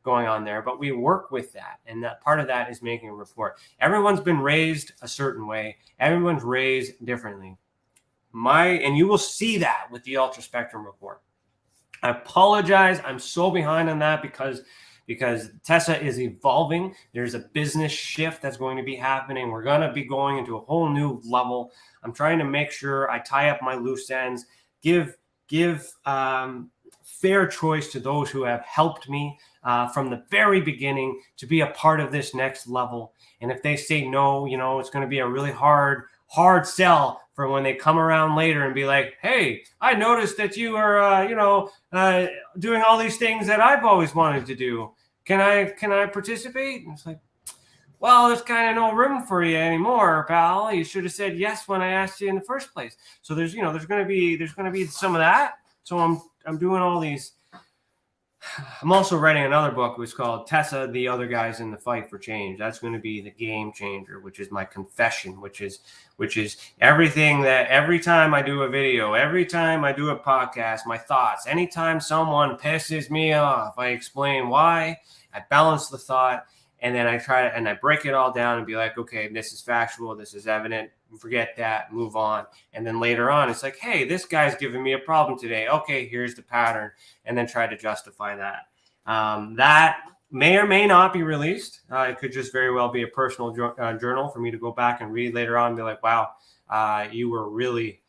going on there, but we work with that. And that part of that is making a report. Everyone's been raised a certain way. Everyone's raised differently. And you will see that with the Ultra Spectrum report. I apologize. I'm so behind on that because Tessa is evolving. There's a business shift that's going to be happening. We're going to be going into a whole new level. I'm trying to make sure I tie up my loose ends, give fair choice to those who have helped me from the very beginning to be a part of this next level. And if they say no, it's going to be a really hard sell for when they come around later and be like, hey, I noticed that you are, doing all these things that I've always wanted to do. Can I participate? And it's like, well, there's kind of no room for you anymore, pal. You should have said yes when I asked you in the first place. So there's going to be some of that. So I'm doing all these. I'm also writing another book, which is called Tessa, the Other Guys in the Fight for Change. That's going to be the game changer, which is my confession, which is everything that every time I do a video, every time I do a podcast, my thoughts, anytime someone pisses me off, I explain why, I balance the thought, and then I break it all down and be like, okay, this is factual, this is evident, forget that, move on. And then later on, it's like, hey, this guy's giving me a problem today. Okay, here's the pattern. And then try to justify that. That may or may not be released. It could just very well be a personal journal for me to go back and read later on and be like, wow, you were really,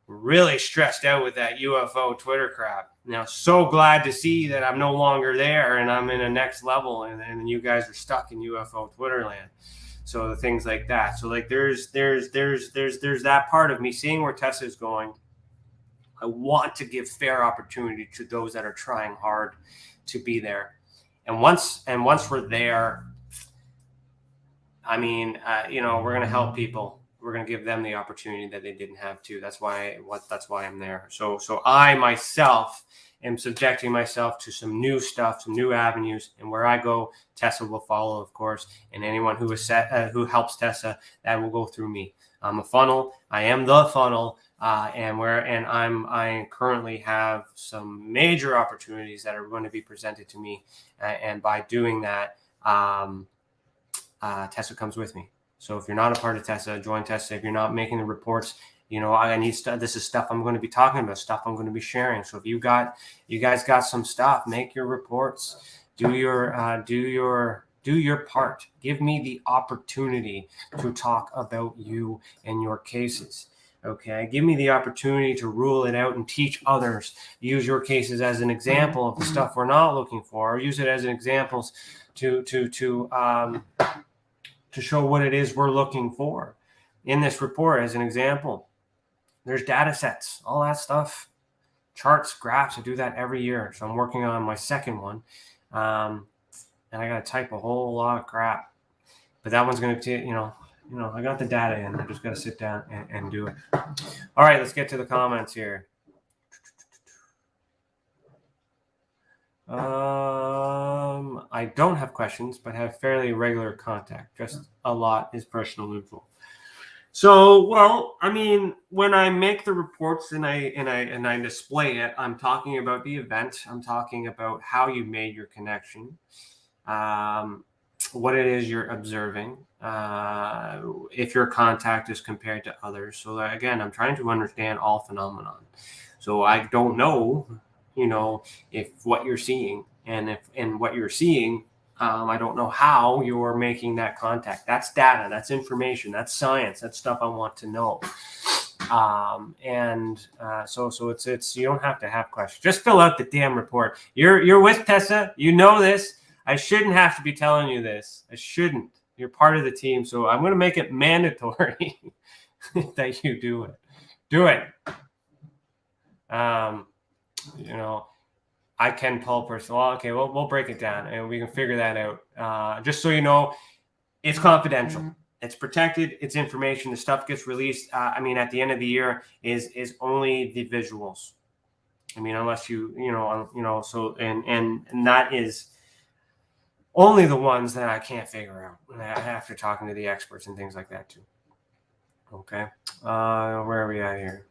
really stressed out with that UFO Twitter crap. Now, so glad to see that I'm no longer there and I'm in a next level and you guys are stuck in UFO Twitter land. So the things like that. So like there's that part of me seeing where Tessa is going. I want to give fair opportunity to those that are trying hard to be there. And once we're there, I mean, we're going to help people. We're going to give them the opportunity that they didn't have to. That's why I'm there. So I myself am subjecting myself to some new stuff, some new avenues, and where I go, Tessa will follow, of course. And anyone who helps Tessa, that will go through me. I'm a funnel. I am the funnel, I currently have some major opportunities that are going to be presented to me, and by doing that, Tessa comes with me. So if you're not a part of Tessa, join Tessa. If you're not making the reports, I need stuff. This is stuff I'm going to be talking about, stuff I'm going to be sharing. So if you guys got some stuff, make your reports, do your part. Give me the opportunity to talk about you and your cases. Okay, give me the opportunity to rule it out and teach others. Use your cases as an example of the stuff we're not looking for, or use it as an example to show what it is we're looking for. In this report, as an example, there's data sets, all that stuff, charts, graphs. I do that every year. So I'm working on my second one. And I got to type a whole lot of crap. But that one's going to take, I got the data in. I just got to sit down and do it. All right, let's get to the comments here. I don't have questions, but have fairly regular contact. Just a lot is personal info. So, well, I mean, when I make the reports and I display it, I'm talking about the event. I'm talking about how you made your connection, um, what it is you're observing, if your contact is compared to others. So again, I'm trying to understand all phenomenon. So I don't know, if what you're seeing and what you're seeing. I don't know how you're making that contact. That's data. That's information. That's science. That's stuff I want to know. So it's you don't have to have questions. Just fill out the damn report. You're with Tessa. You know this. I shouldn't have to be telling you this. I shouldn't. You're part of the team, so I'm going to make it mandatory that you do it. Do it. I can pull person. Well, okay, we'll break it down and we can figure that out. Just so you know, it's confidential. It's protected. It's information. The stuff gets released. At the end of the year is only the visuals. Unless so and that is only the ones that I can't figure out after talking to the experts and things like that too. Okay. Where are we at here?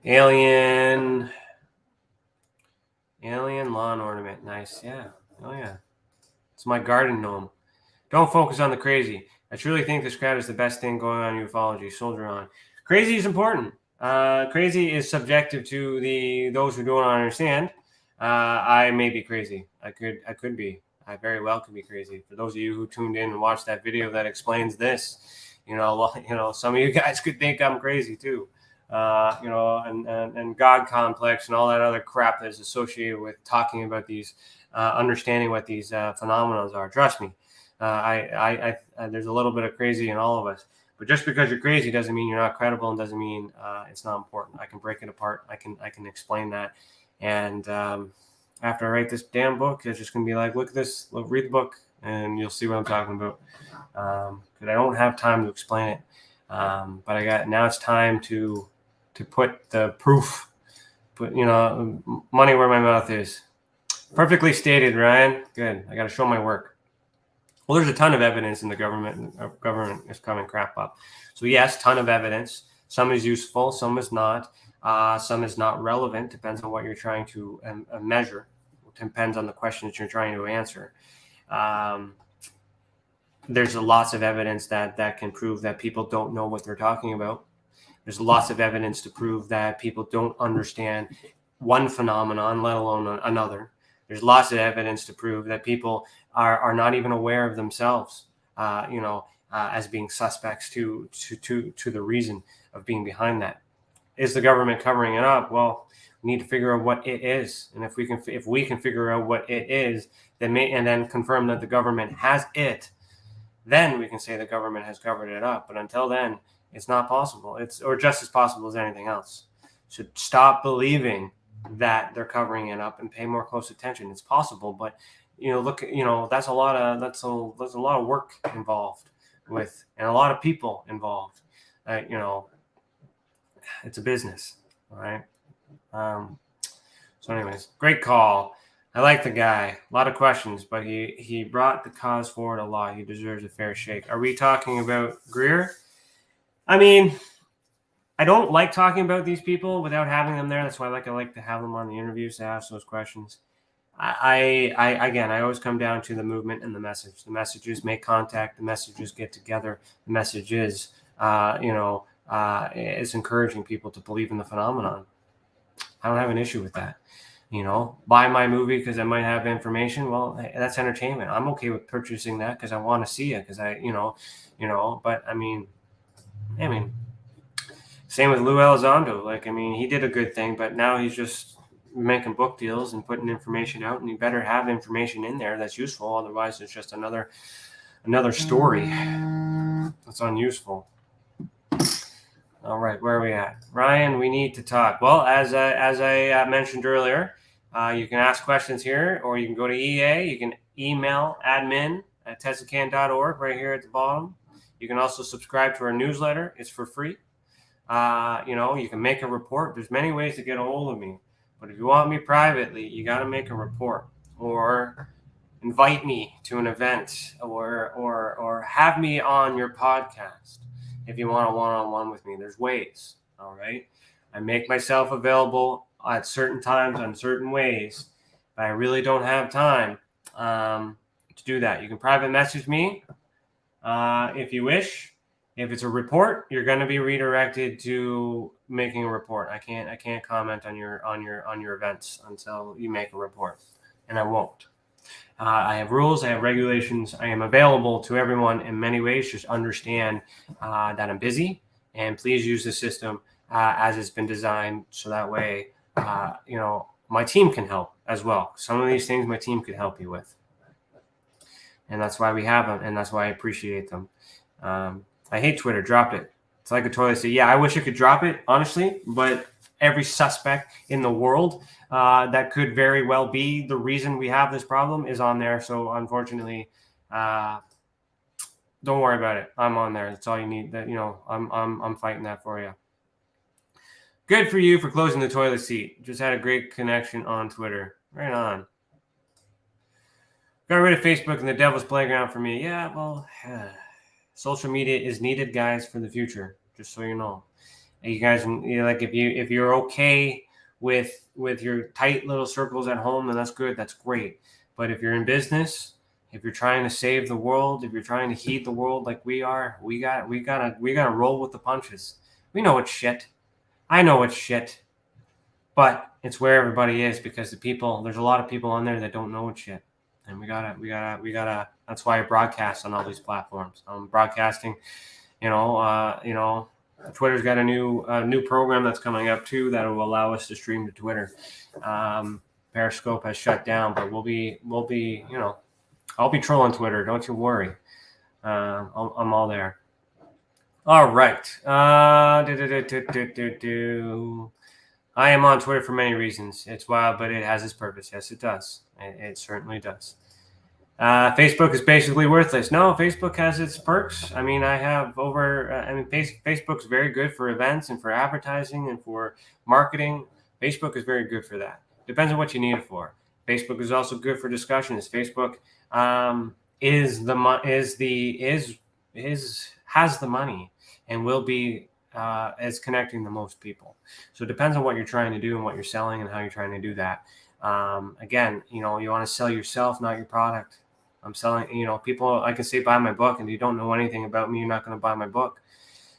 Alien lawn ornament. Nice. Yeah. Oh yeah. It's my garden gnome. Don't focus on the crazy. I truly think this crowd is the best thing going on in ufology. Soldier on. Crazy is important. Crazy is subjective to those who don't understand. I may be crazy. I could be. I very well could be crazy. For those of you who tuned in and watched that video that explains this, some of you guys could think I'm crazy too. And God complex and all that other crap that is associated with talking about these, understanding what these phenomena are. Trust me, there's a little bit of crazy in all of us. But just because you're crazy doesn't mean you're not credible, and doesn't mean it's not important. I can break it apart. I can explain that. And after I write this damn book, it's just gonna be like, look at this, read the book, and you'll see what I'm talking about. Because I don't have time to explain it. But now it's time to put the proof, put money where my mouth is. Perfectly stated, Ryan. Good. I got to show my work. Well, there's a ton of evidence in the government. Government is coming crap up. So yes, ton of evidence. Some is useful, some is not. Some is not relevant. Depends on what you're trying to measure. Depends on the question that you're trying to answer. There's lots of evidence that can prove that people don't know what they're talking about. There's lots of evidence to prove that people don't understand one phenomenon, let alone another. There's lots of evidence to prove that people are not even aware of themselves, as being suspects to the reason of being behind that. Is the government covering it up? Well, we need to figure out what it is, and if we can figure out what it is, then confirm that the government has it, then we can say the government has covered it up. But until then, it's not possible. Or just as possible as anything else. So stop believing that they're covering it up and pay more close attention. It's possible, but look, that's a lot of work involved with, and a lot of people involved. It's a business, all right. So, anyways, great call. I like the guy. A lot of questions, but he brought the cause forward a lot. He deserves a fair shake. Are we talking about Greer? I don't like talking about these people without having them there. That's why I like to have them on the interviews to ask those questions. I always come down to the movement and the message. The messages make contact. The messages get together. The message is, is encouraging people to believe in the phenomenon. I don't have an issue with that. Buy my movie because I might have information. Well, that's entertainment. I'm okay with purchasing that because I want to see it. Because but same with Lou Elizondo. He did a good thing, but now he's just making book deals and putting information out, and you better have information in there that's useful. Otherwise, it's just another story that's unuseful. All right, where are we at? Ryan, we need to talk. Well, as I mentioned earlier, you can ask questions here, or you can go to EA. You can email admin@tessacan.org right here at the bottom. You can also subscribe to our newsletter. It's for free. You can make a report. There's many ways to get a hold of me. But if you want me privately, you got to make a report or invite me to an event or have me on your podcast. if you want a one-on-one with me. There's ways, all right? I make myself available at certain times on certain ways, but I really don't have time to do that. You can private message me if you wish. If it's a report, you're going to be redirected to making a report. I can't comment on your events until you make a report, and I won't. I have rules, I have regulations. I am available to everyone in many ways. Just understand that I'm busy, and please use the system as it's been designed, so that way, my team can help as well. Some of these things my team could help you with, and that's why we have them, and that's why I appreciate them. I hate Twitter. Dropped it. It's like a toilet seat. Yeah, I wish I could drop it, honestly, but every suspect in the world that could very well be the reason we have this problem is on there. So unfortunately, don't worry about it. I'm on there. That's all you need. That I'm fighting that for you. Good for you for closing the toilet seat. Just had a great connection on Twitter. Right on. Got rid of Facebook and the devil's playground for me. Yeah, well, social media is needed, guys, for the future. Just so you know. You guys, like if you're okay with your tight little circles at home, then that's good. That's great. But if you're in business, if you're trying to save the world, if you're trying to heat the world like we are, we gotta roll with the punches. We know it's shit. I know it's shit. But it's where everybody is, because there's a lot of people on there that don't know it's shit. And we gotta. That's why I broadcast on all these platforms. I'm broadcasting, Twitter's got a new program that's coming up too that will allow us to stream to Twitter. Periscope has shut down, but we'll be, I'll be trolling Twitter. Don't you worry. I'm all there. All right. I am on Twitter for many reasons. It's wild, but it has its purpose. Yes, it does. It certainly does. Facebook is basically worthless. No, Facebook has its perks. I mean, Facebook's very good for events and for advertising and for marketing. Facebook is very good for that. Depends on what you need it for. Facebook is also good for discussions. Facebook has the money and will be is connecting the most people. So it depends on what you're trying to do and what you're selling and how you're trying to do that. Again, you want to sell yourself, not your product. I'm selling, people, I can say buy my book, and you don't know anything about me, you're not going to buy my book.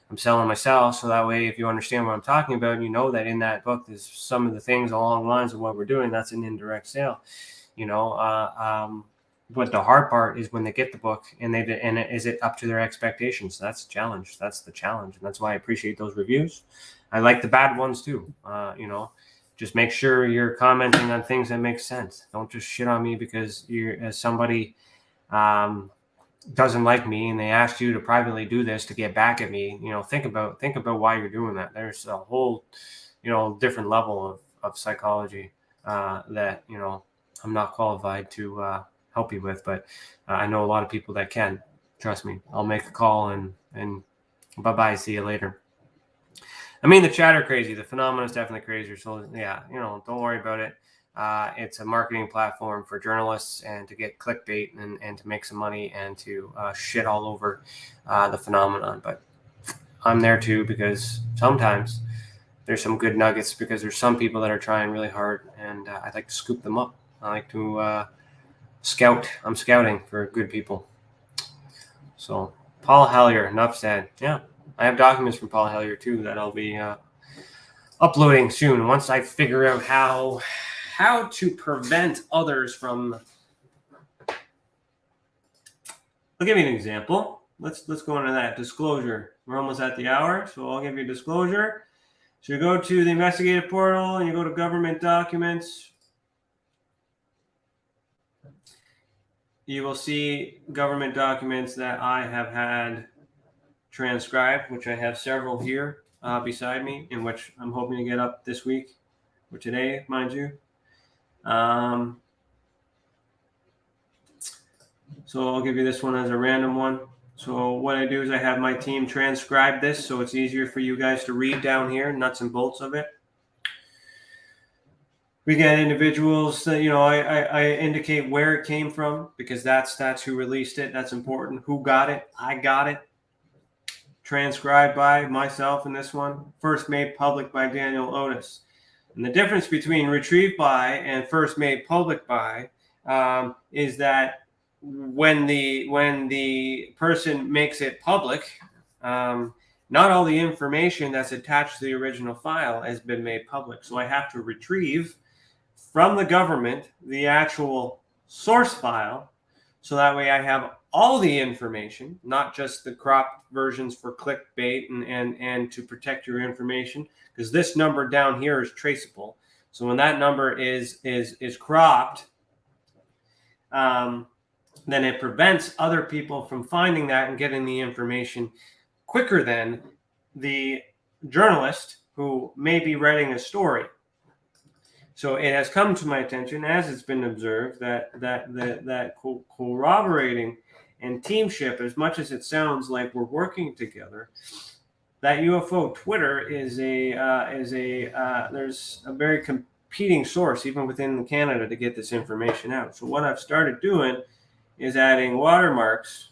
I'm selling myself, so that way, if you understand what I'm talking about, and you know that in that book there's some of the things along the lines of what we're doing, that's an indirect sale. But the hard part is when they get the book and is it up to their expectations? That's the challenge. That's the challenge, and that's why I appreciate those reviews. I like the bad ones too. Just make sure you're commenting on things that make sense. Don't just shit on me because somebody doesn't like me and they asked you to privately do this to get back at me. Think about why you're doing that. There's a whole, different level of psychology that I'm not qualified to help you with, but I know a lot of people that can. Trust me. I'll make a call and bye-bye. See you later. I mean, the chatter crazy. The phenomenon is definitely crazier. So yeah, don't worry about it. It's a marketing platform for journalists and to get clickbait and to make some money and to shit all over the phenomenon. But I'm there too, because sometimes there's some good nuggets, because there's some people that are trying really hard, and I'd like to scoop them up. I like to scout. I'm scouting for good people. So Paul Hellyer, enough said. Yeah. I have documents from Paul Hellyer too that I'll be uploading soon once I figure out how to prevent others from. I'll give you an example. Let's go into that disclosure. We're almost at the hour, so I'll give you a disclosure. So you go to the investigative portal and you go to government documents. You will see government documents that I have had transcribed, which I have several here beside me, in which I'm hoping to get up this week or today, mind you. So I'll give you this one as a random one. So what I do is I have my team transcribe this, so it's easier for you guys to read down here, nuts and bolts of it. We get individuals that, I indicate where it came from, because that's who released it. That's important. Who got it? I got it. transcribed by myself in this one, first made public by Daniel Otis. And the difference between retrieved by and first made public by is that when the person makes it public, not all the information that's attached to the original file has been made public. So I have to retrieve from the government the actual source file, so that way I have all the information, not just the cropped versions for clickbait and to protect your information, because this number down here is traceable. So when that number is cropped, then it prevents other people from finding that and getting the information quicker than the journalist who may be writing a story. So it has come to my attention, as it's been observed, that corroborating and teamship, as much as it sounds like we're working together, that UFO Twitter is there's a very competing source even within Canada to get this information out. So what I've started doing is adding watermarks,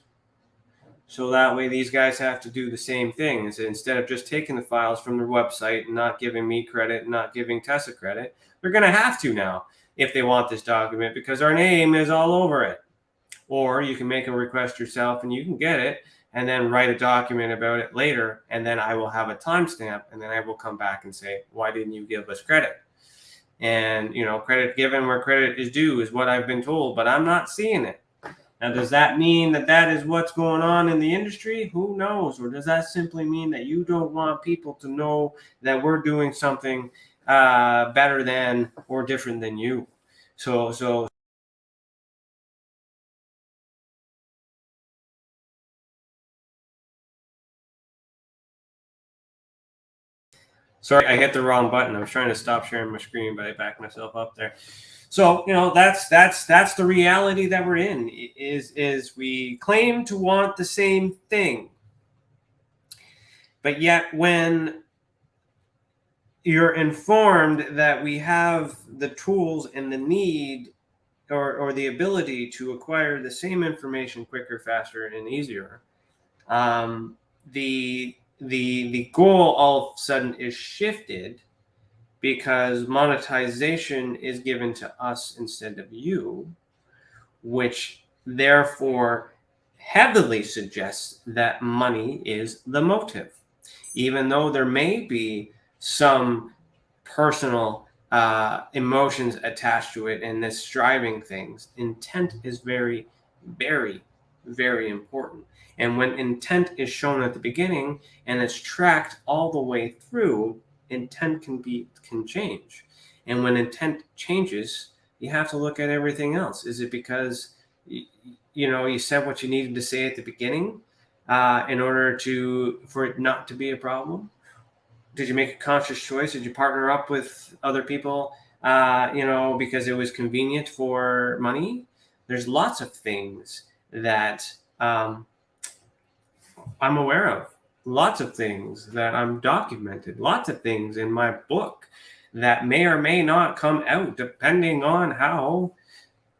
so that way these guys have to do the same thing. Is instead of just taking the files from their website and not giving me credit and not giving Tessa credit, they're going to have to now if they want this document, because our name is all over it. Or you can make a request yourself and you can get it and then write a document about it later, and then I will have a timestamp, and then I will come back and say, why didn't you give us credit? And, credit given where credit is due is what I've been told, but I'm not seeing it. Now, does that mean that is what's going on in the industry? Who knows? Or does that simply mean that you don't want people to know that we're doing something better than or different than you? So sorry, I hit the wrong button. I was trying to stop sharing my screen, but I backed myself up there. So, that's the reality that we're in, is we claim to want the same thing. But yet when you're informed that we have the tools and the need or the ability to acquire the same information quicker, faster, and easier, the goal all of a sudden is shifted, because monetization is given to us instead of you, which therefore heavily suggests that money is the motive, even though there may be some personal emotions attached to it and this striving things. Intent is very, very, very important. And when intent is shown at the beginning and it's tracked all the way through, intent can change. And when intent changes, you have to look at everything else. Is it because you said what you needed to say at the beginning in order for it not to be a problem? Did you make a conscious choice? Did you partner up with other people because it was convenient for money? There's lots of things that I'm aware of. Lots of things that I'm documented, lots of things in my book that may or may not come out depending on how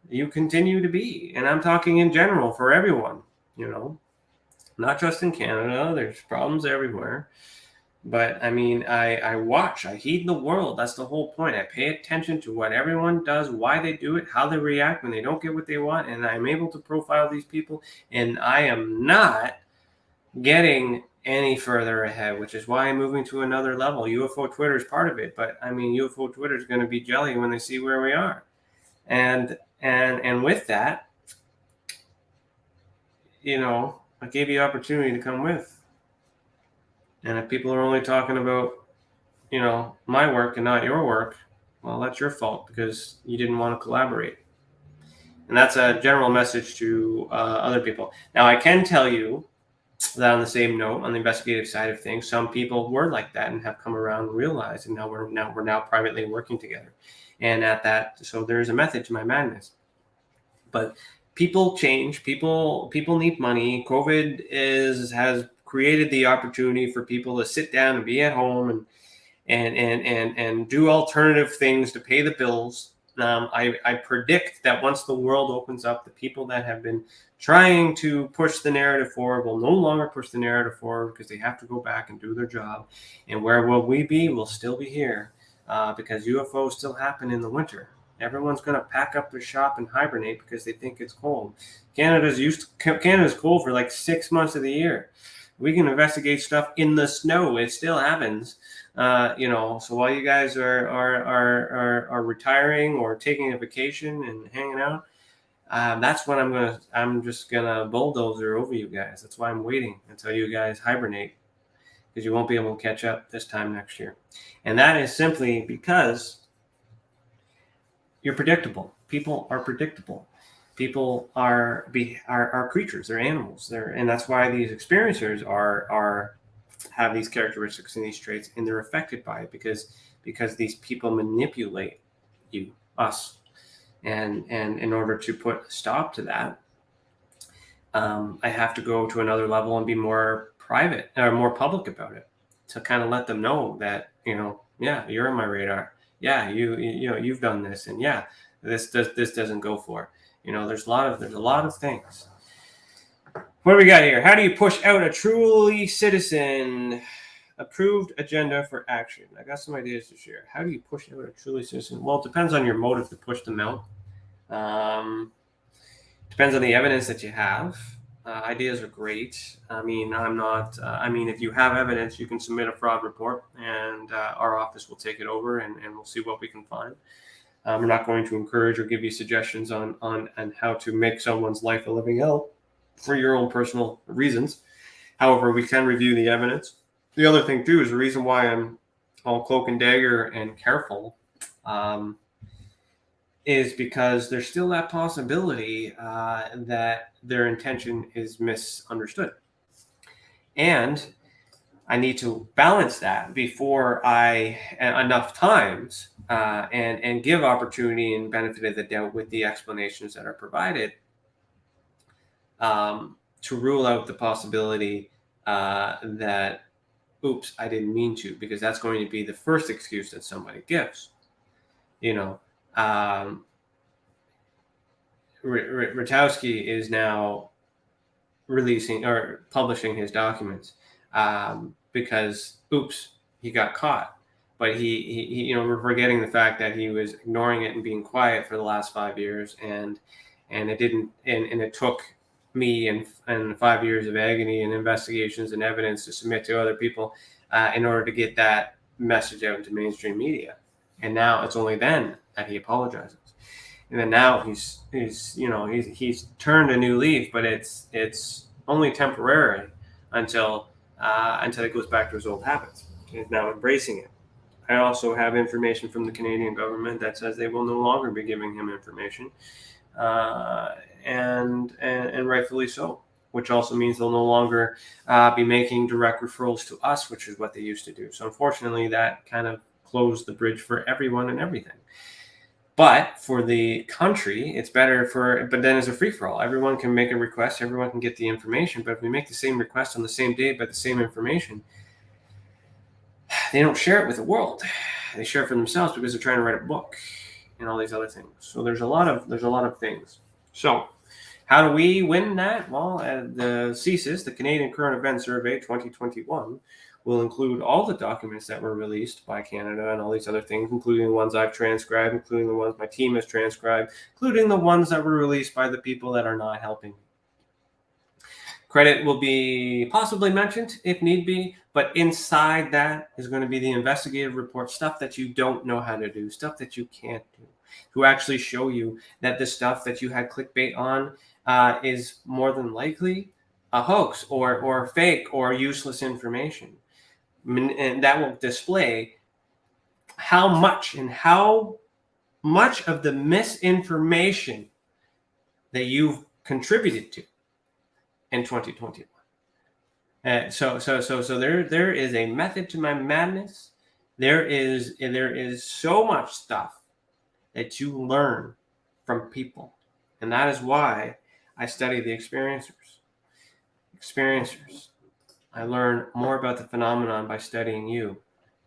you continue to be. And I'm talking in general for everyone, not just in Canada. There's problems everywhere. But I mean, I watch, I heed the world. That's the whole point. I pay attention to what everyone does, why they do it, how they react when they don't get what they want. And I'm able to profile these people. And I am not getting any further ahead, which is why I'm moving to another level. UFO Twitter is part of it, but I mean, UFO Twitter is going to be jelly when they see where we are, and with that, I gave you opportunity to come with, and if people are only talking about, my work and not your work, well, that's your fault, because you didn't want to collaborate, and that's a general message to other people. Now, I can tell you that on the same note, on the investigative side of things, some people were like that and have come around and realized, and we're now privately working together. And at that, so there's a method to my madness. But people change. People need money. COVID has created the opportunity for people to sit down and be at home and do alternative things to pay the bills. I predict that once the world opens up, the people that have been trying to push the narrative forward will no longer push the narrative forward because they have to go back and do their job. And where will we be? We'll still be here because UFOs still happen in the winter. Everyone's going to pack up their shop and hibernate because they think it's cold. Canada's cold for like 6 months of the year. We can investigate stuff in the snow. It still happens. So while you guys are retiring or taking a vacation and hanging out, that's when I'm just gonna bulldozer over you guys. That's why I'm waiting until you guys hibernate, because you won't be able to catch up this time next year. And that is simply because you're predictable. People are predictable. People are creatures. They're animals. And that's why these experiencers have these characteristics and these traits, and they're affected by it because these people manipulate us. And in order to put a stop to that, I have to go to another level and be more private or more public about it, to kind of let them know that, yeah, you're on my radar. Yeah, you've done this, and yeah, this doesn't go for. There's a lot of things. What do we got here? How do you push out a truly citizen approved agenda for action? I got some ideas to share. How do you push out a truly citizen? Well, it depends on your motive to push them out. Depends on the evidence that you have. Ideas are great. If you have evidence, you can submit a fraud report, and our office will take it over, and we'll see what we can find. We're not going to encourage or give you suggestions on how to make someone's life a living hell for your own personal reasons. However, we can review the evidence. The other thing too is the reason why I'm all cloak and dagger and careful is because there's still that possibility that their intention is misunderstood. And I need to balance that before enough times and give opportunity and benefit of the doubt with the explanations that are provided to rule out the possibility that, oops, I didn't mean to, because that's going to be the first excuse that somebody gives. Rutowski is now releasing or publishing his documents because, oops, he got caught. But he we're forgetting the fact that he was ignoring it and being quiet for the last 5 years, and it didn't, and it took me and 5 years of agony and investigations and evidence to submit to other people in order to get that message out into mainstream media. And now it's only then that he apologizes. And then now he's turned a new leaf, but it's only temporary until it goes back to his old habits. He's now embracing it. I also have information from the Canadian government that says they will no longer be giving him information, and rightfully so. Which also means they'll no longer be making direct referrals to us, which is what they used to do. So unfortunately, that kind of closed the bridge for everyone and everything. But for the country, it's better but then it's a free-for-all. Everyone can make a request. Everyone can get the information. But if we make the same request on the same day, but the same information, they don't share it with the world. They share it for themselves because they're trying to write a book and all these other things. So there's a lot of things. So how do we win that? Well, the CSIS, the Canadian Current Event Survey 2021, will include all the documents that were released by Canada and all these other things, including the ones I've transcribed, including the ones my team has transcribed, including the ones that were released by the people that are not helping. Credit will be possibly mentioned if need be, but inside that is going to be the investigative report, stuff that you don't know how to do, stuff that you can't do, to actually show you that the stuff that you had clickbait on is more than likely a hoax or fake or useless information. And that will display how much of the misinformation that you've contributed to in 2021. So there is a method to my madness. There is so much stuff that you learn from people, and that is why I study the experiencers. I learn more about the phenomenon by studying you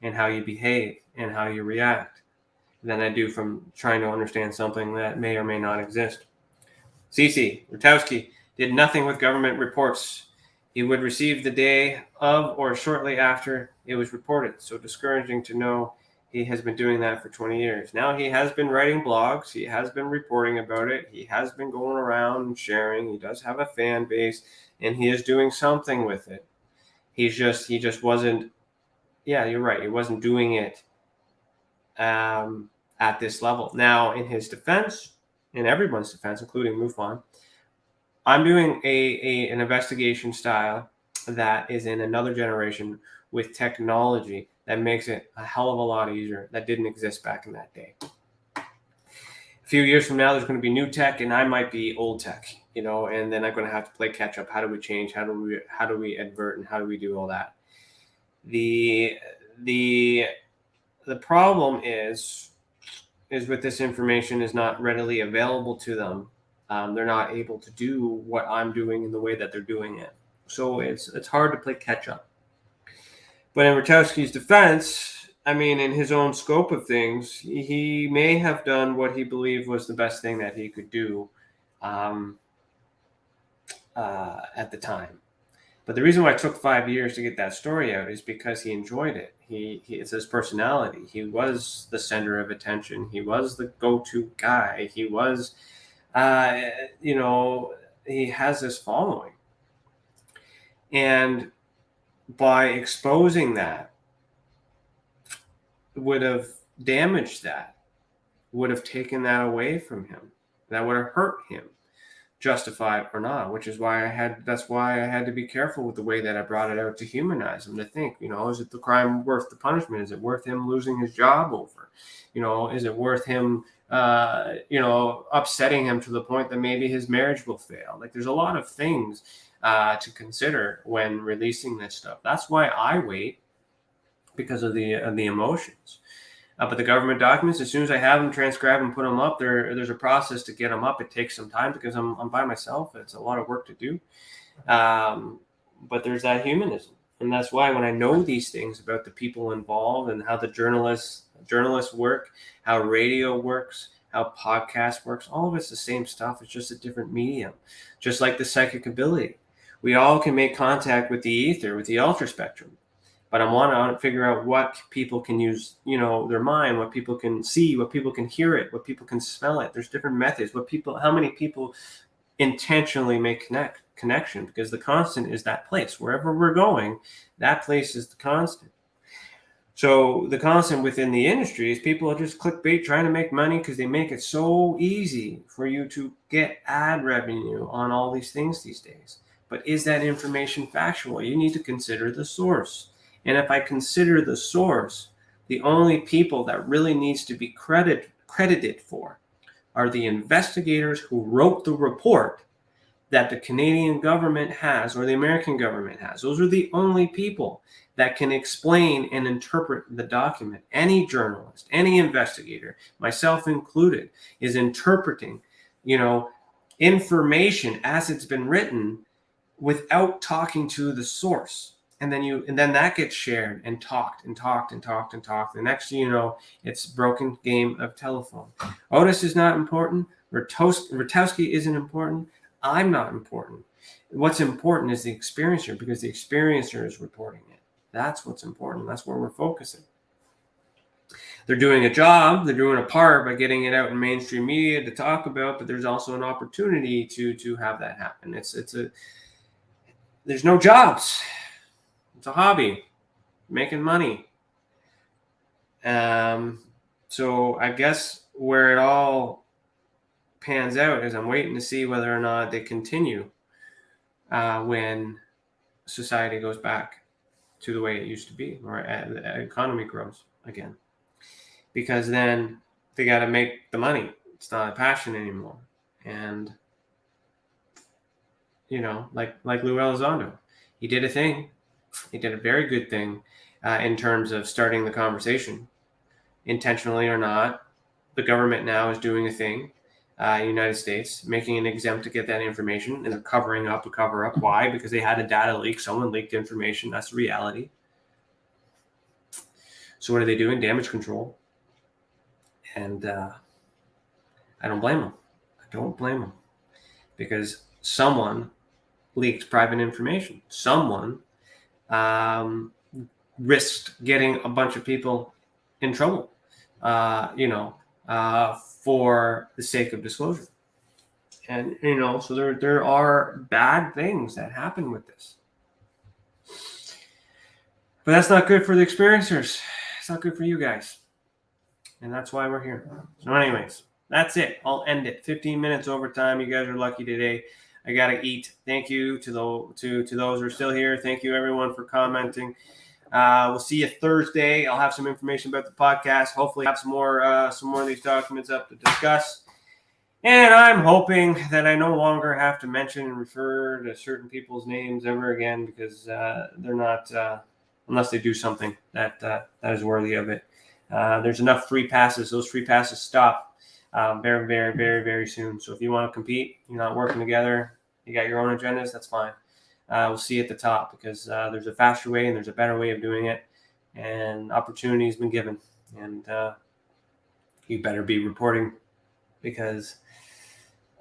and how you behave and how you react than I do from trying to understand something that may or may not exist. Cece, Rutowski, did nothing with government reports he would receive the day of or shortly after it was reported. So discouraging to know he has been doing that for 20 years. Now he has been writing blogs. He has been reporting about it. He has been going around and sharing. He does have a fan base, and he is doing something with it. He just wasn't. Yeah, you're right. He wasn't doing it at this level. Now, in his defense, in everyone's defense, including MUFON, I'm doing an investigation style that is in another generation with technology that makes it a hell of a lot easier. That didn't exist back in that day. A few years from now, there's going to be new tech, and I might be old tech, and then I'm going to have to play catch up. How do we change? How do we advert, and how do we do all that? The problem is with this information is not readily available to them. They're not able to do what I'm doing in the way that they're doing it. So it's hard to play catch up. But in Rutowski's defense, I mean, in his own scope of things, he may have done what he believed was the best thing that he could do at the time. But the reason why it took 5 years to get that story out is because he enjoyed it. It's his personality. He was the center of attention. He was the go-to guy. He was, he has this following. And by exposing that, would have damaged that, would have taken that away from him. That would have hurt him, justified or not, which is why that's why I had to be careful with the way that I brought it out, to humanize him, to think, is it the crime worth the punishment? Is it worth him losing his job over? Is it worth him, upsetting him to the point that maybe his marriage will fail? Like, there's a lot of things to consider when releasing this stuff. That's why I wait, because of the emotions. But the government documents, as soon as I have them transcribed and put them up, there's a process to get them up. It takes some time because I'm by myself. It's a lot of work to do. But there's that humanism. And that's why when I know these things about the people involved and how the journalists work, how radio works, how podcast works, all of it's the same stuff. It's just a different medium. Just like the psychic ability. We all can make contact with the ether, with the ultra spectrum. But I want to figure out what people can use, their mind, what people can see, what people can hear it, what people can smell it. There's different methods. How many people intentionally make connection? Because the constant is that place. Wherever we're going, that place is the constant. So the constant within the industry is people are just clickbait, trying to make money because they make it so easy for you to get ad revenue on all these things these days. But is that information factual? You need to consider the source. And if I consider the source, the only people that really needs to be credited for are the investigators who wrote the report that the Canadian government has or the American government has. Those are the only people that can explain and interpret the document. Any journalist, any investigator, myself included, is interpreting, information as it's been written without talking to the source. And then that gets shared and talked. The next thing you know, it's broken game of telephone. Otis is not important. Rutowski isn't important. I'm not important. What's important is the experiencer, because the experiencer is reporting it. That's what's important. That's where we're focusing. They're doing a job. They're doing a part by getting it out in mainstream media to talk about. But there's also an opportunity to have that happen. There's no jobs. It's a hobby, making money. So I guess where it all pans out is I'm waiting to see whether or not they continue when society goes back to the way it used to be, or the economy grows again. Because then they got to make the money. It's not a passion anymore. And, like Lou Elizondo, he did a thing. He did a very good thing in terms of starting the conversation, intentionally or not. The government now is doing a thing, United States, making an exempt to get that information, and they're covering up a cover-up. Why? Because they had a data leak. Someone leaked information. That's the reality. So what are they doing? Damage control. And I don't blame them. Because someone leaked private information. Someone risked getting a bunch of people in trouble, for the sake of disclosure. And, so there are bad things that happen with this. But that's not good for the experiencers. It's not good for you guys. And that's why we're here. So anyways, that's it. I'll end it. 15 minutes overtime. You guys are lucky today. I got to eat. Thank you to those who are still here. Thank you, everyone, for commenting. We'll see you Thursday. I'll have some information about the podcast. Hopefully have some more of these documents up to discuss. And I'm hoping that I no longer have to mention and refer to certain people's names ever again, because they're not, unless they do something that is worthy of it. There's enough free passes. Those free passes stop very, very, very, very soon. So if you want to compete, you're not working together, you got your own agendas, that's fine. We'll see at the top, because there's a faster way and there's a better way of doing it. And opportunity has been given. And you better be reporting, because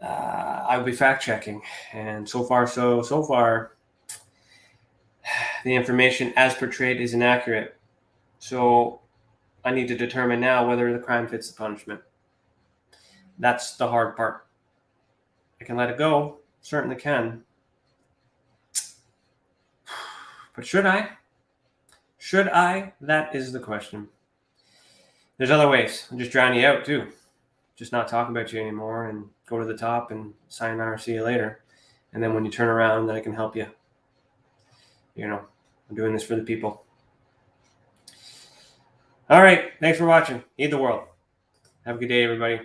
I'll be fact checking. And so far, the information as portrayed is inaccurate. So I need to determine now whether the crime fits the punishment. That's the hard part. I can let it go, certainly can. But should I? Should I? That is the question. There's other ways. I'll just drown you out too. Just not talk about you anymore and go to the top and sayonara, see you later. And then when you turn around, then I can help you. I'm doing this for the people. All right. Thanks for watching. Eat the world. Have a good day, everybody.